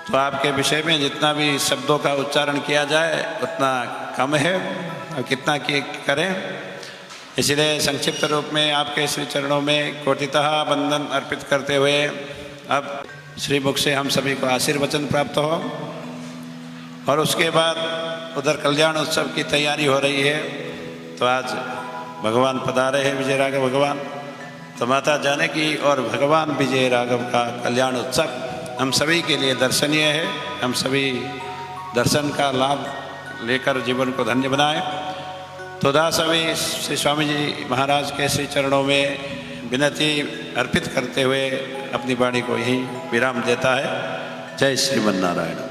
तो आपके विषय में जितना भी शब्दों का उच्चारण किया जाए उतना कम है, और कितना करें, इसलिए संक्षिप्त रूप में आपके श्री चरणों में कोटितः वंदन अर्पित करते हुए अब श्री मुख से हम सभी को आशीर्वचन प्राप्त हो। और उसके बाद उधर कल्याण उत्सव की तैयारी हो रही है। तो आज भगवान पधारे हैं विजय राघव भगवान, तो माता जानकी और भगवान विजय राघव का कल्याण उत्सव हम सभी के लिए दर्शनीय है। हम सभी दर्शन का लाभ लेकर जीवन को धन्य बनाएं। तो दास अभी श्री स्वामी जी महाराज के श्री चरणों में विनती अर्पित करते हुए अपनी वाणी को यही विराम देता है। जय श्रीमन नारायण।